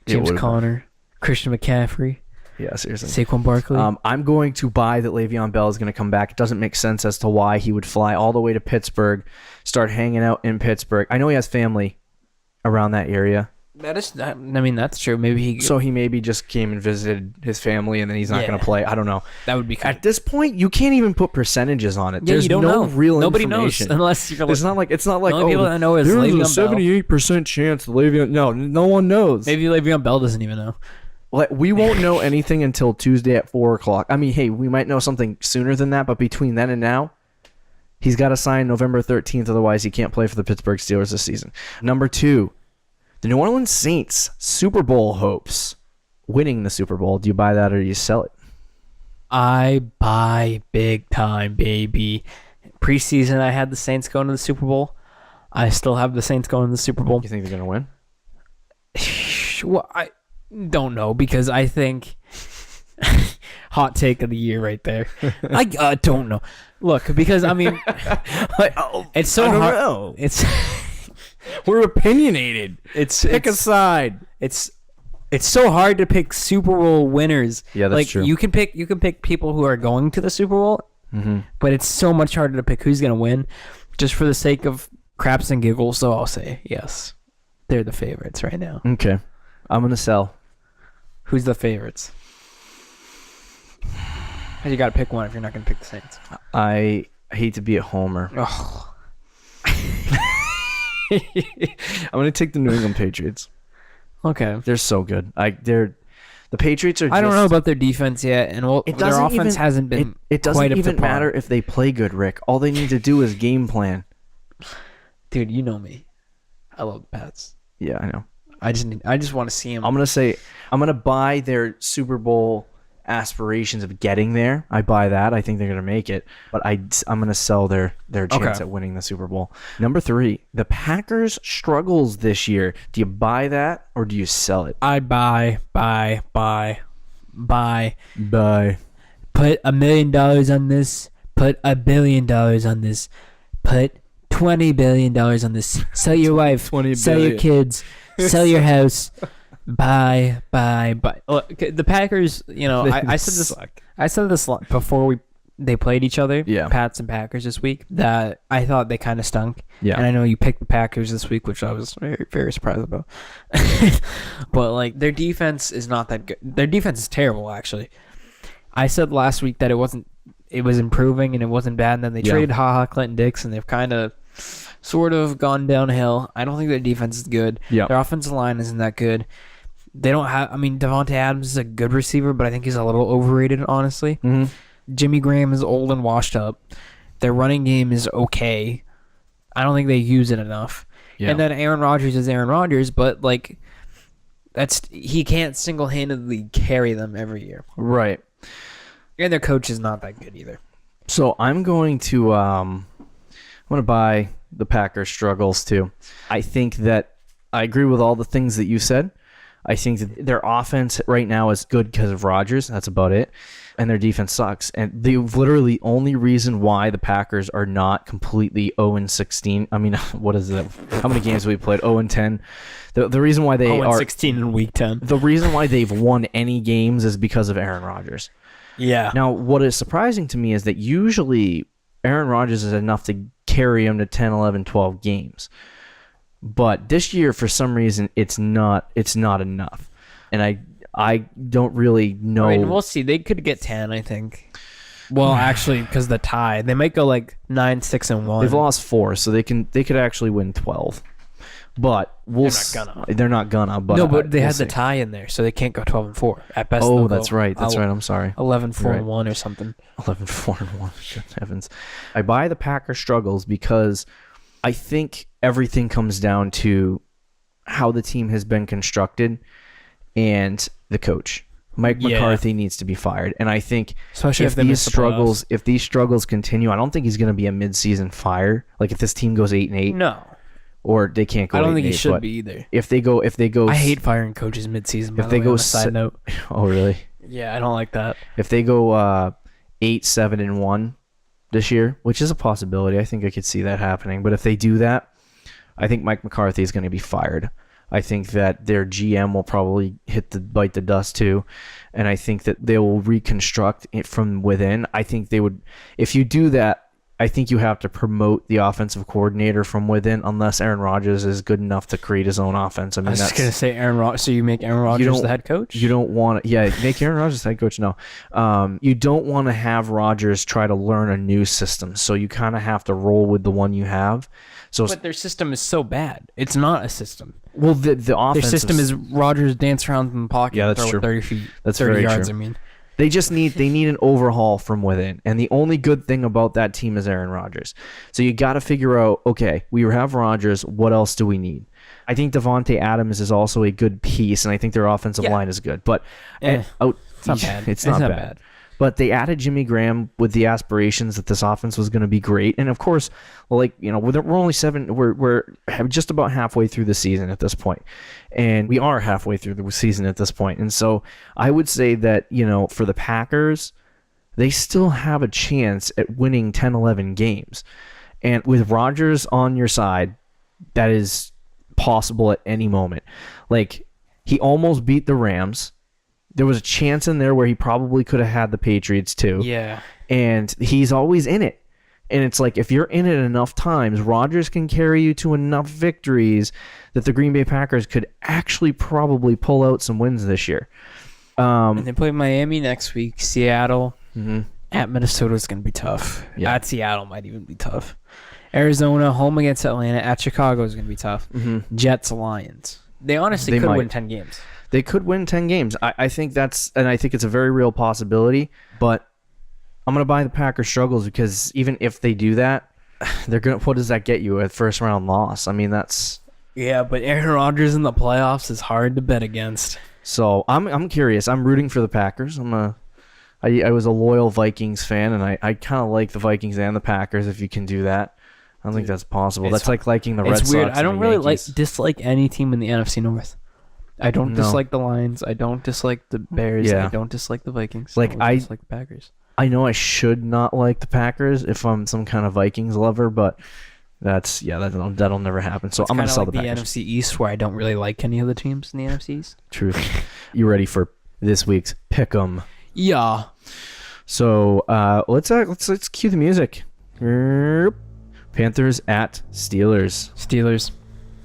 [SPEAKER 2] James Conner, Christian McCaffrey.
[SPEAKER 1] Yeah, seriously.
[SPEAKER 2] Saquon Barkley.
[SPEAKER 1] I'm going to buy that Le'Veon Bell is going to come back. It doesn't make sense as to why he would fly all the way to Pittsburgh, start hanging out in Pittsburgh. I know he has family around that area.
[SPEAKER 2] That's true. Maybe
[SPEAKER 1] he maybe just came and visited his family, and then he's not going to play. I don't know.
[SPEAKER 2] That would be cool.
[SPEAKER 1] At this point, you can't even put percentages on it.
[SPEAKER 2] Yeah,
[SPEAKER 1] There's
[SPEAKER 2] you don't
[SPEAKER 1] no
[SPEAKER 2] know.
[SPEAKER 1] real
[SPEAKER 2] Nobody
[SPEAKER 1] information.
[SPEAKER 2] knows unless you're.
[SPEAKER 1] It's not like
[SPEAKER 2] the only people that know is
[SPEAKER 1] there's a 78% chance that Le'Veon. No one knows.
[SPEAKER 2] Maybe Le'Veon Bell doesn't even know.
[SPEAKER 1] We won't know anything until Tuesday at 4:00. I mean, hey, we might know something sooner than that, but between then and now, he's got to sign November 13th. Otherwise, he can't play for the Pittsburgh Steelers this season. Number 2, the New Orleans Saints Super Bowl hopes. Winning the Super Bowl. Do you buy that or do you sell it?
[SPEAKER 2] I buy big time, baby. Preseason, I had the Saints going to the Super Bowl. I still have the Saints going to the Super Bowl.
[SPEAKER 1] You think they're going to
[SPEAKER 2] win? Well, I don't know, because I think hot take of the year right there. I don't know. Look, because I mean, it's so hard.
[SPEAKER 1] Know.
[SPEAKER 2] It's
[SPEAKER 1] we're opinionated. Pick a side.
[SPEAKER 2] It's so hard to pick Super Bowl winners.
[SPEAKER 1] Yeah, that's true.
[SPEAKER 2] You can pick people who are going to the Super Bowl, but it's so much harder to pick who's going to win, just for the sake of craps and giggles. So I'll say yes. They're the favorites right now.
[SPEAKER 1] Okay. I'm going to sell.
[SPEAKER 2] Who's the favorites? You got to pick one if you're not going to pick the Saints.
[SPEAKER 1] I hate to be a homer.
[SPEAKER 2] Oh.
[SPEAKER 1] I'm going to take the New England Patriots.
[SPEAKER 2] Okay.
[SPEAKER 1] They're so good. The Patriots are just,
[SPEAKER 2] I don't know about their defense yet, and their offense hasn't been
[SPEAKER 1] it doesn't
[SPEAKER 2] quite
[SPEAKER 1] even
[SPEAKER 2] up to par.
[SPEAKER 1] matter if they play good, Rick. All they need to do is game plan.
[SPEAKER 2] Dude, you know me. I love the Pats.
[SPEAKER 1] Yeah, I know.
[SPEAKER 2] I just want to see them.
[SPEAKER 1] I'm going to buy their Super Bowl aspirations of getting there. I buy that. I think they're going to make it, but I'm going to sell their chance at winning the Super Bowl. Number 3, the Packers struggles this year. Do you buy that or do you sell it?
[SPEAKER 2] I buy. Put $1 million on this. Put $1 billion on this. Put $20 billion on this. Sell your wife. Sell your kids. Sell your house. Buy. Look, the Packers, I said this before they played each other, Pats and Packers this week, that I thought they kind of stunk.
[SPEAKER 1] Yeah.
[SPEAKER 2] And I know you picked the Packers this week, which I was very, very surprised about. But, their defense is not that good. Their defense is terrible, actually. I said last week that it was improving and it wasn't bad, and then they traded Clinton Dix, and they've kind of sort of gone downhill. I don't think their defense is good.
[SPEAKER 1] Yeah.
[SPEAKER 2] Their offensive line isn't that good. They don't have. Devontae Adams is a good receiver, but I think he's a little overrated, honestly.
[SPEAKER 1] Mm-hmm.
[SPEAKER 2] Jimmy Graham is old and washed up. Their running game is okay. I don't think they use it enough. Yeah. And then Aaron Rodgers is Aaron Rodgers, but he can't single-handedly carry them every year.
[SPEAKER 1] Right.
[SPEAKER 2] And their coach is not that good either.
[SPEAKER 1] So I'm going to buy the Packers struggles too. I think that I agree with all the things that you said. I think that their offense right now is good because of Rodgers. That's about it. And their defense sucks. And the literally only reason why the Packers are not completely 0-16. What is it? How many games have we played? 0-10. The reason why they
[SPEAKER 2] 0-16 in week 10.
[SPEAKER 1] The reason why they've won any games is because of Aaron Rodgers.
[SPEAKER 2] Yeah.
[SPEAKER 1] Now, what is surprising to me is that usually Aaron Rodgers is enough to carry him to 10, 11, 12 games. But this year, for some reason, it's not enough. And I don't really know.
[SPEAKER 2] We'll see. They could get 10, I think. Well, actually, because the tie. They might go 9-6-1.
[SPEAKER 1] They've lost 4, so they could actually win 12. But they're not gonna. But
[SPEAKER 2] no, but they had the tie in there, so they can't go 12-4 at best.
[SPEAKER 1] Oh, that's right. I'm sorry.
[SPEAKER 2] 11-4-1 or something.
[SPEAKER 1] 11-4-1. Good heavens! I buy the Packers struggles because I think everything comes down to how the team has been constructed and the coach. Mike McCarthy needs to be fired, and I think
[SPEAKER 2] especially
[SPEAKER 1] if these struggles continue, I don't think he's going to be a mid-season fire. If this team goes 8-8,
[SPEAKER 2] no.
[SPEAKER 1] Or they can't go.
[SPEAKER 2] I don't think he
[SPEAKER 1] 8-8,
[SPEAKER 2] should be either.
[SPEAKER 1] If they go,
[SPEAKER 2] I hate firing coaches mid-season. If they go, side note.
[SPEAKER 1] Oh really?
[SPEAKER 2] Yeah, I don't like that.
[SPEAKER 1] If they go 8-7-1 this year, which is a possibility, I think I could see that happening. But if they do that, I think Mike McCarthy is going to be fired. I think that their GM will probably bite the dust too, and I think that they will reconstruct it from within. I think they would. If you do that, I think you have to promote the offensive coordinator from within, unless Aaron Rodgers is good enough to create his own offense. I was
[SPEAKER 2] just going to say Aaron Rodgers. So you make Aaron Rodgers the head coach?
[SPEAKER 1] You don't want to. Yeah, make Aaron Rodgers the head coach. No. You don't want to have Rodgers try to learn a new system. So you kind of have to roll with the one you have.
[SPEAKER 2] But their system is so bad. It's not a system.
[SPEAKER 1] Well, the offense.
[SPEAKER 2] Their system is Rodgers dance around in the pocket.
[SPEAKER 1] Yeah, that's true.
[SPEAKER 2] 30 feet.
[SPEAKER 1] That's
[SPEAKER 2] 30
[SPEAKER 1] very
[SPEAKER 2] yards,
[SPEAKER 1] true. They need an overhaul from within. And the only good thing about that team is Aaron Rodgers. So you got to figure out, okay, we have Rodgers. What else do we need? I think Devontae Adams is also a good piece, and I think their offensive line is good. But
[SPEAKER 2] it's not bad.
[SPEAKER 1] It's not bad. But they added Jimmy Graham with the aspirations that this offense was going to be great. And of course, we're only we're just about halfway through the season at this point. And we are halfway through the season at this point. And so I would say that, for the Packers, they still have a chance at winning 10, 11 games. And with Rodgers on your side, that is possible at any moment. He almost beat the Rams. There was a chance in there where he probably could have had the Patriots too.
[SPEAKER 2] Yeah.
[SPEAKER 1] And he's always in it. And it's like, if you're in it enough times, Rodgers can carry you to enough victories that the Green Bay Packers could actually probably pull out some wins this year.
[SPEAKER 2] And they play Miami next week, Seattle.
[SPEAKER 1] Mm-hmm.
[SPEAKER 2] At Minnesota is going to be tough.
[SPEAKER 1] Yeah.
[SPEAKER 2] At Seattle might even be tough. Arizona, home against Atlanta. At Chicago is going to be tough.
[SPEAKER 1] Mm-hmm.
[SPEAKER 2] Jets, Lions. They honestly could win 10 games.
[SPEAKER 1] They could win 10 games. I think it's a very real possibility, but I'm going to buy the Packers struggles because even if they do that, what does that get you? A first round loss? I mean, that's...
[SPEAKER 2] Yeah, but Aaron Rodgers in the playoffs is hard to bet against.
[SPEAKER 1] So I'm curious. I'm rooting for the Packers. I was a loyal Vikings fan, and I kind of like the Vikings and the Packers if you can do that. I don't think that's possible. That's like liking the Red Sox.
[SPEAKER 2] It's weird. I don't really
[SPEAKER 1] Yankees.
[SPEAKER 2] dislike any team in the NFC North. I don't dislike the Lions. I don't dislike the Bears.
[SPEAKER 1] Yeah.
[SPEAKER 2] I don't dislike the Vikings.
[SPEAKER 1] Like,
[SPEAKER 2] I dislike the Packers.
[SPEAKER 1] I know I should not like the Packers if I'm some kind of Vikings lover, but that'll never happen. So I'm going to sell the Packers.
[SPEAKER 2] The NFC East, where I don't really like any of the teams in the NFC East.
[SPEAKER 1] Truth. You ready for this week's Pick'em?
[SPEAKER 2] Yeah.
[SPEAKER 1] So let's cue the music. Panthers at Steelers.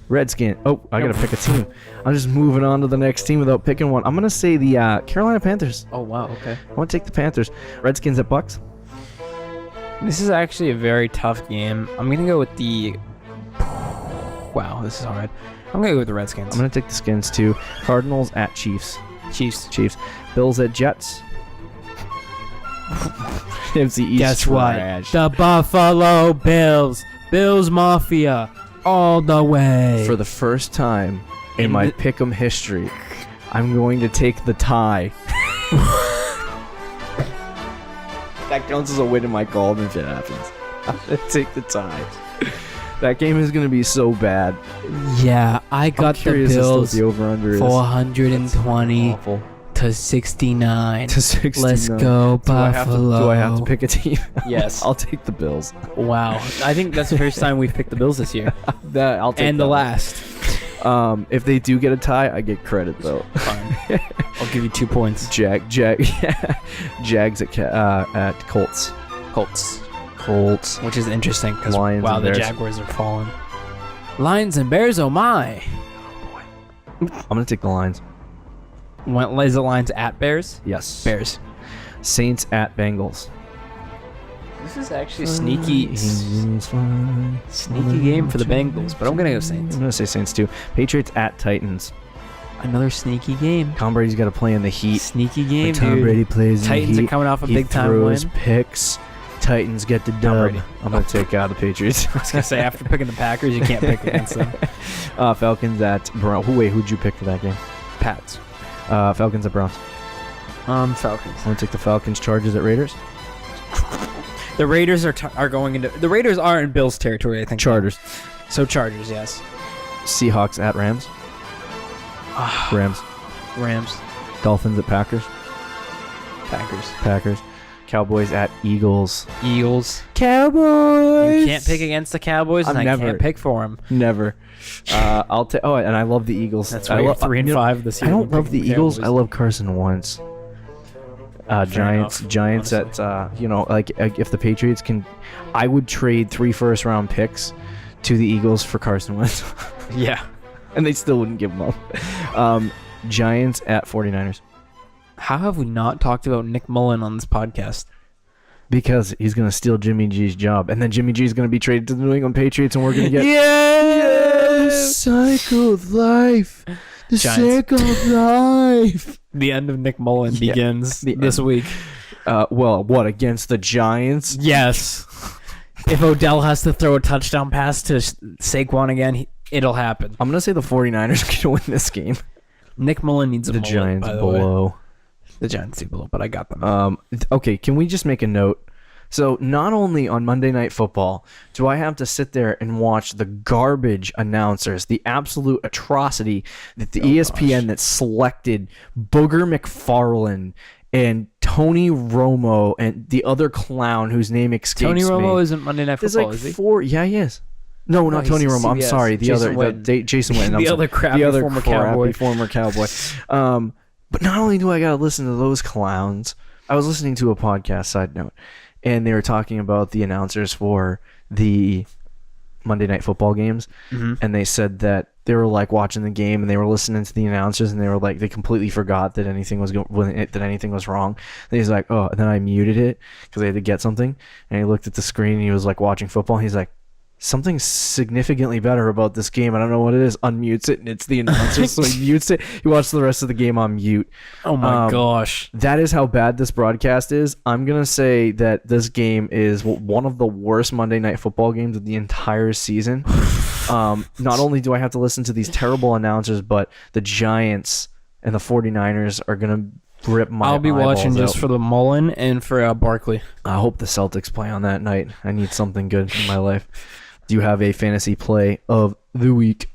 [SPEAKER 1] Redskins. Oh, I gotta pick a team. I'm just moving on to the next team without picking one. I'm gonna say the Carolina Panthers.
[SPEAKER 2] Oh wow. Okay.
[SPEAKER 1] I want to take the Panthers. Redskins at Bucks.
[SPEAKER 2] This is actually a very tough game. I'm gonna go with the. Wow, this is hard. I'm gonna go with the Redskins.
[SPEAKER 1] I'm gonna take the Skins too. Cardinals at Chiefs.
[SPEAKER 2] Chiefs.
[SPEAKER 1] Bills at Jets. It's the East.
[SPEAKER 2] Guess what?
[SPEAKER 1] Trash.
[SPEAKER 2] The Buffalo Bills. Bills Mafia. All the way.
[SPEAKER 1] For the first time in my Pick'em history, I'm going to take the tie. That counts as a win in my column if it happens. I'm going to take the tie. That game is going to be so bad.
[SPEAKER 2] Yeah, I got the Bills
[SPEAKER 1] the over-under
[SPEAKER 2] 420 to 69. Let's go, Buffalo.
[SPEAKER 1] Do I have to pick a team?
[SPEAKER 2] Yes.
[SPEAKER 1] I'll take the Bills.
[SPEAKER 2] Wow. I think that's the first time we've picked the Bills this year.
[SPEAKER 1] I'll take
[SPEAKER 2] and the last.
[SPEAKER 1] If they do get a tie, I get credit, though.
[SPEAKER 2] Fine. I'll give you 2 points.
[SPEAKER 1] Jags at Colts. Colts.
[SPEAKER 2] Which is interesting because,
[SPEAKER 1] wow,
[SPEAKER 2] the Jaguars are falling. Lions and Bears, oh my.
[SPEAKER 1] I'm going to take the Lions.
[SPEAKER 2] Is the Lions at Bears?
[SPEAKER 1] Yes.
[SPEAKER 2] Bears.
[SPEAKER 1] Saints at Bengals.
[SPEAKER 2] This is actually a sneaky game for the Bengals, but I'm going to go Saints.
[SPEAKER 1] I'm going to say Saints too. Patriots at Titans.
[SPEAKER 2] Another sneaky game.
[SPEAKER 1] Tom Brady's got to play in the heat.
[SPEAKER 2] Sneaky game,
[SPEAKER 1] when Tom Brady plays in
[SPEAKER 2] Titans
[SPEAKER 1] the heat.
[SPEAKER 2] are coming off a big time
[SPEAKER 1] throws
[SPEAKER 2] win.
[SPEAKER 1] Picks. Titans get the dub. I'm going to take the Patriots.
[SPEAKER 2] I was going to say, after picking the Packers, you can't pick against them.
[SPEAKER 1] Falcons at Browns. Who'd you pick for that game?
[SPEAKER 2] Pats.
[SPEAKER 1] Falcons at Browns.
[SPEAKER 2] Falcons.
[SPEAKER 1] I'm going to take the Falcons. Chargers at Raiders.
[SPEAKER 2] The Raiders are going into... The Raiders are in Bills territory, I think.
[SPEAKER 1] Chargers.
[SPEAKER 2] So Chargers, yes.
[SPEAKER 1] Seahawks at Rams. Rams. Dolphins at Packers. Packers. Cowboys at Eagles. Cowboys.
[SPEAKER 2] You can't pick against the Cowboys, and I can't pick for them.
[SPEAKER 1] Never. I'll take. Oh, and I love the Eagles.
[SPEAKER 2] That's why you're 3-5 this year.
[SPEAKER 1] I don't love the Eagles. I love Carson Wentz. Giants
[SPEAKER 2] honestly.
[SPEAKER 1] at if the Patriots can, I would trade 3 first-round picks to the Eagles for Carson Wentz.
[SPEAKER 2] Yeah,
[SPEAKER 1] and they still wouldn't give them up. Giants at 49ers.
[SPEAKER 2] How have we not talked about Nick Mullen on this podcast?
[SPEAKER 1] Because he's going to steal Jimmy G's job, and then Jimmy G's going to be traded to the New England Patriots, and we're going to get
[SPEAKER 2] the
[SPEAKER 1] cycle of life. The cycle of life.
[SPEAKER 2] The end of Nick Mullen begins this week.
[SPEAKER 1] What, against the Giants?
[SPEAKER 2] Yes. If Odell has to throw a touchdown pass to Saquon again, it'll happen.
[SPEAKER 1] I'm going to say the 49ers are going to win this game.
[SPEAKER 2] Nick Mullen needs a mullet,
[SPEAKER 1] Giants
[SPEAKER 2] by the
[SPEAKER 1] below.
[SPEAKER 2] way. The Giants do below, but I got them.
[SPEAKER 1] Okay, can we just make a note? So not only on Monday Night Football do I have to sit there and watch the garbage announcers, the absolute atrocity that the ESPN that selected Booger McFarlane and Tony Romo and the other clown whose name escapes me.
[SPEAKER 2] Tony Romo isn't Monday Night Football, is he?
[SPEAKER 1] Yeah, he is. No, not Tony Romo. I'm sorry. Jason Witten.
[SPEAKER 2] The other crappy
[SPEAKER 1] former Cowboy. But not only do I got to listen to those clowns, I was listening to a podcast, side note, and they were talking about the announcers for the Monday Night Football games, and they said that they were like watching the game and they were listening to the announcers, and they were like, they completely forgot that anything was that anything was wrong. And he's like, oh, and then I muted it because I had to get something, and he looked at the screen and he was like watching football. And he's like, something significantly better about this game. I don't know what it is. Unmutes it, and it's the announcer, so he mutes it. He watched the rest of the game on mute.
[SPEAKER 2] Oh my gosh.
[SPEAKER 1] That is how bad this broadcast is. I'm going to say that this game is one of the worst Monday Night Football games of the entire season. Not only do I have to listen to these terrible announcers, but the Giants and the 49ers are going to rip my
[SPEAKER 2] I'll be watching
[SPEAKER 1] eyeballs
[SPEAKER 2] just
[SPEAKER 1] out.
[SPEAKER 2] for the Mullen and for Barkley.
[SPEAKER 1] I hope the Celtics play on that night. I need something good in my life. Do you have a fantasy play of the week?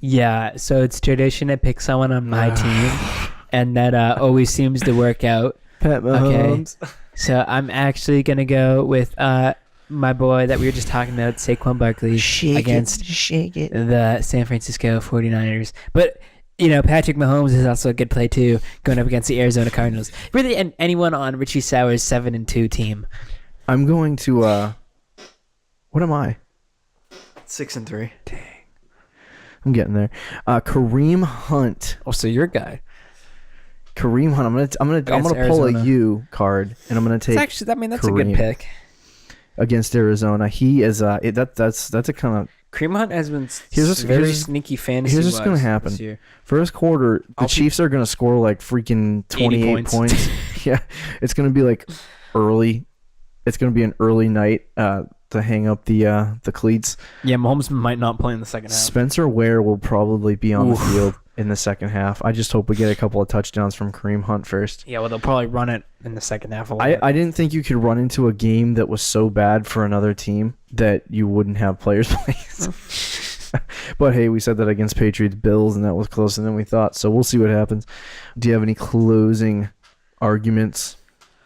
[SPEAKER 2] Yeah, so it's tradition to pick someone on my team, and that always seems to work out.
[SPEAKER 1] Pat Mahomes.
[SPEAKER 2] Okay, so I'm actually going to go with my boy that we were just talking about, Saquon Barkley, against the San Francisco 49ers. But, you know, Patrick Mahomes is also a good play, too, going up against the Arizona Cardinals. Really, and anyone on Richie Sauer's 7-2 team.
[SPEAKER 1] I'm going to... what am I?
[SPEAKER 2] 6-3.
[SPEAKER 1] Dang. I'm getting there. Kareem Hunt.
[SPEAKER 2] Oh, so you're a guy.
[SPEAKER 1] Kareem Hunt. I'm gonna pull a U card, and I'm gonna take.
[SPEAKER 2] It's actually, I mean, that's
[SPEAKER 1] Kareem
[SPEAKER 2] a good pick.
[SPEAKER 1] Against Arizona. He is that's a kind of.
[SPEAKER 2] Kareem Hunt has been
[SPEAKER 1] very
[SPEAKER 2] sneaky fantasy.
[SPEAKER 1] Here's what's gonna happen.
[SPEAKER 2] This year.
[SPEAKER 1] First quarter, the Chiefs are gonna score like freaking 28 points. Yeah, it's gonna be like early. It's gonna be an early night. To hang up the cleats.
[SPEAKER 2] Yeah, Mahomes might not play in the second half.
[SPEAKER 1] Spencer Ware will probably be on the field in the second half. I just hope we get a couple of touchdowns from Kareem Hunt first.
[SPEAKER 2] Yeah, well, they'll probably run it in the second half a lot.
[SPEAKER 1] I didn't think you could run into a game that was so bad for another team that you wouldn't have players play. But hey, we said that against Patriots Bills, and that was closer than we thought. So we'll see what happens. Do you have any closing arguments?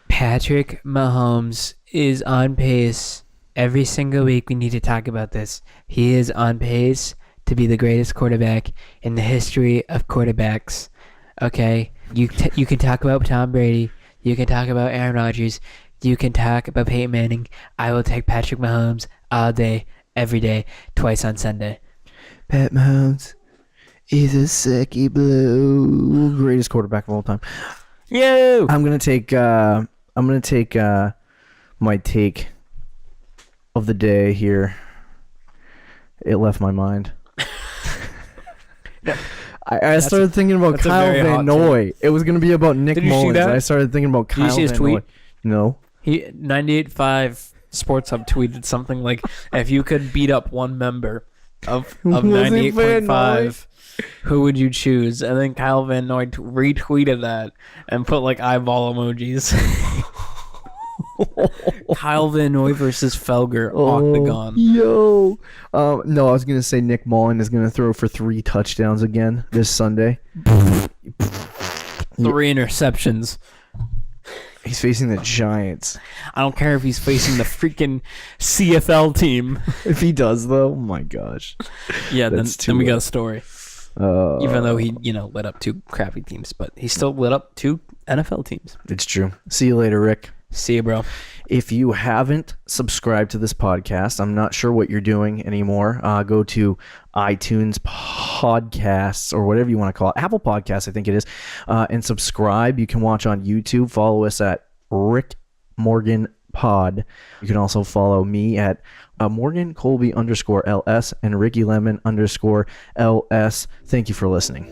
[SPEAKER 2] Patrick Mahomes is on pace. Every single week we need to talk about this. He is on pace to be the greatest quarterback in the history of quarterbacks. Okay? You can talk about Tom Brady. You can talk about Aaron Rodgers. You can talk about Peyton Manning. I will take Patrick Mahomes all day, every day, twice on Sunday.
[SPEAKER 1] Pat Mahomes is a sicky blue. Greatest quarterback of all time.
[SPEAKER 2] Yo!
[SPEAKER 1] I'm gonna take my take of the day here. It left my mind. I started thinking about Kyle Van Noy. It was going to be about Nick Mullins. I started thinking about Kyle Van Noy. No.
[SPEAKER 2] 98.5 Sports Hub tweeted something like, if you could beat up one member of 98.5, who would you choose? And then Kyle Van Noy retweeted that and put like eyeball emojis. Kyle Van Noy versus Felger octagon.
[SPEAKER 1] Yo. No, I was going to say Nick Mullen is going to throw for 3 touchdowns again this Sunday.
[SPEAKER 2] 3 interceptions.
[SPEAKER 1] He's facing the Giants.
[SPEAKER 2] I don't care if he's facing the freaking CFL team.
[SPEAKER 1] If he does, though, oh my gosh.
[SPEAKER 2] Yeah, then we got a story. Even though he, lit up 2 crappy teams, but he still lit up 2 NFL teams.
[SPEAKER 1] It's true. See you later, Rick.
[SPEAKER 2] See you, bro.
[SPEAKER 1] If you haven't subscribed to this podcast, I'm not sure what you're doing anymore. Go to iTunes Podcasts or whatever you want to call it. Apple Podcasts, I think it is. And subscribe. You can watch on YouTube. Follow us at Rick Morgan Pod. You can also follow me at Morgan Colby _LS and Ricky Lemon _LS. Thank you for listening.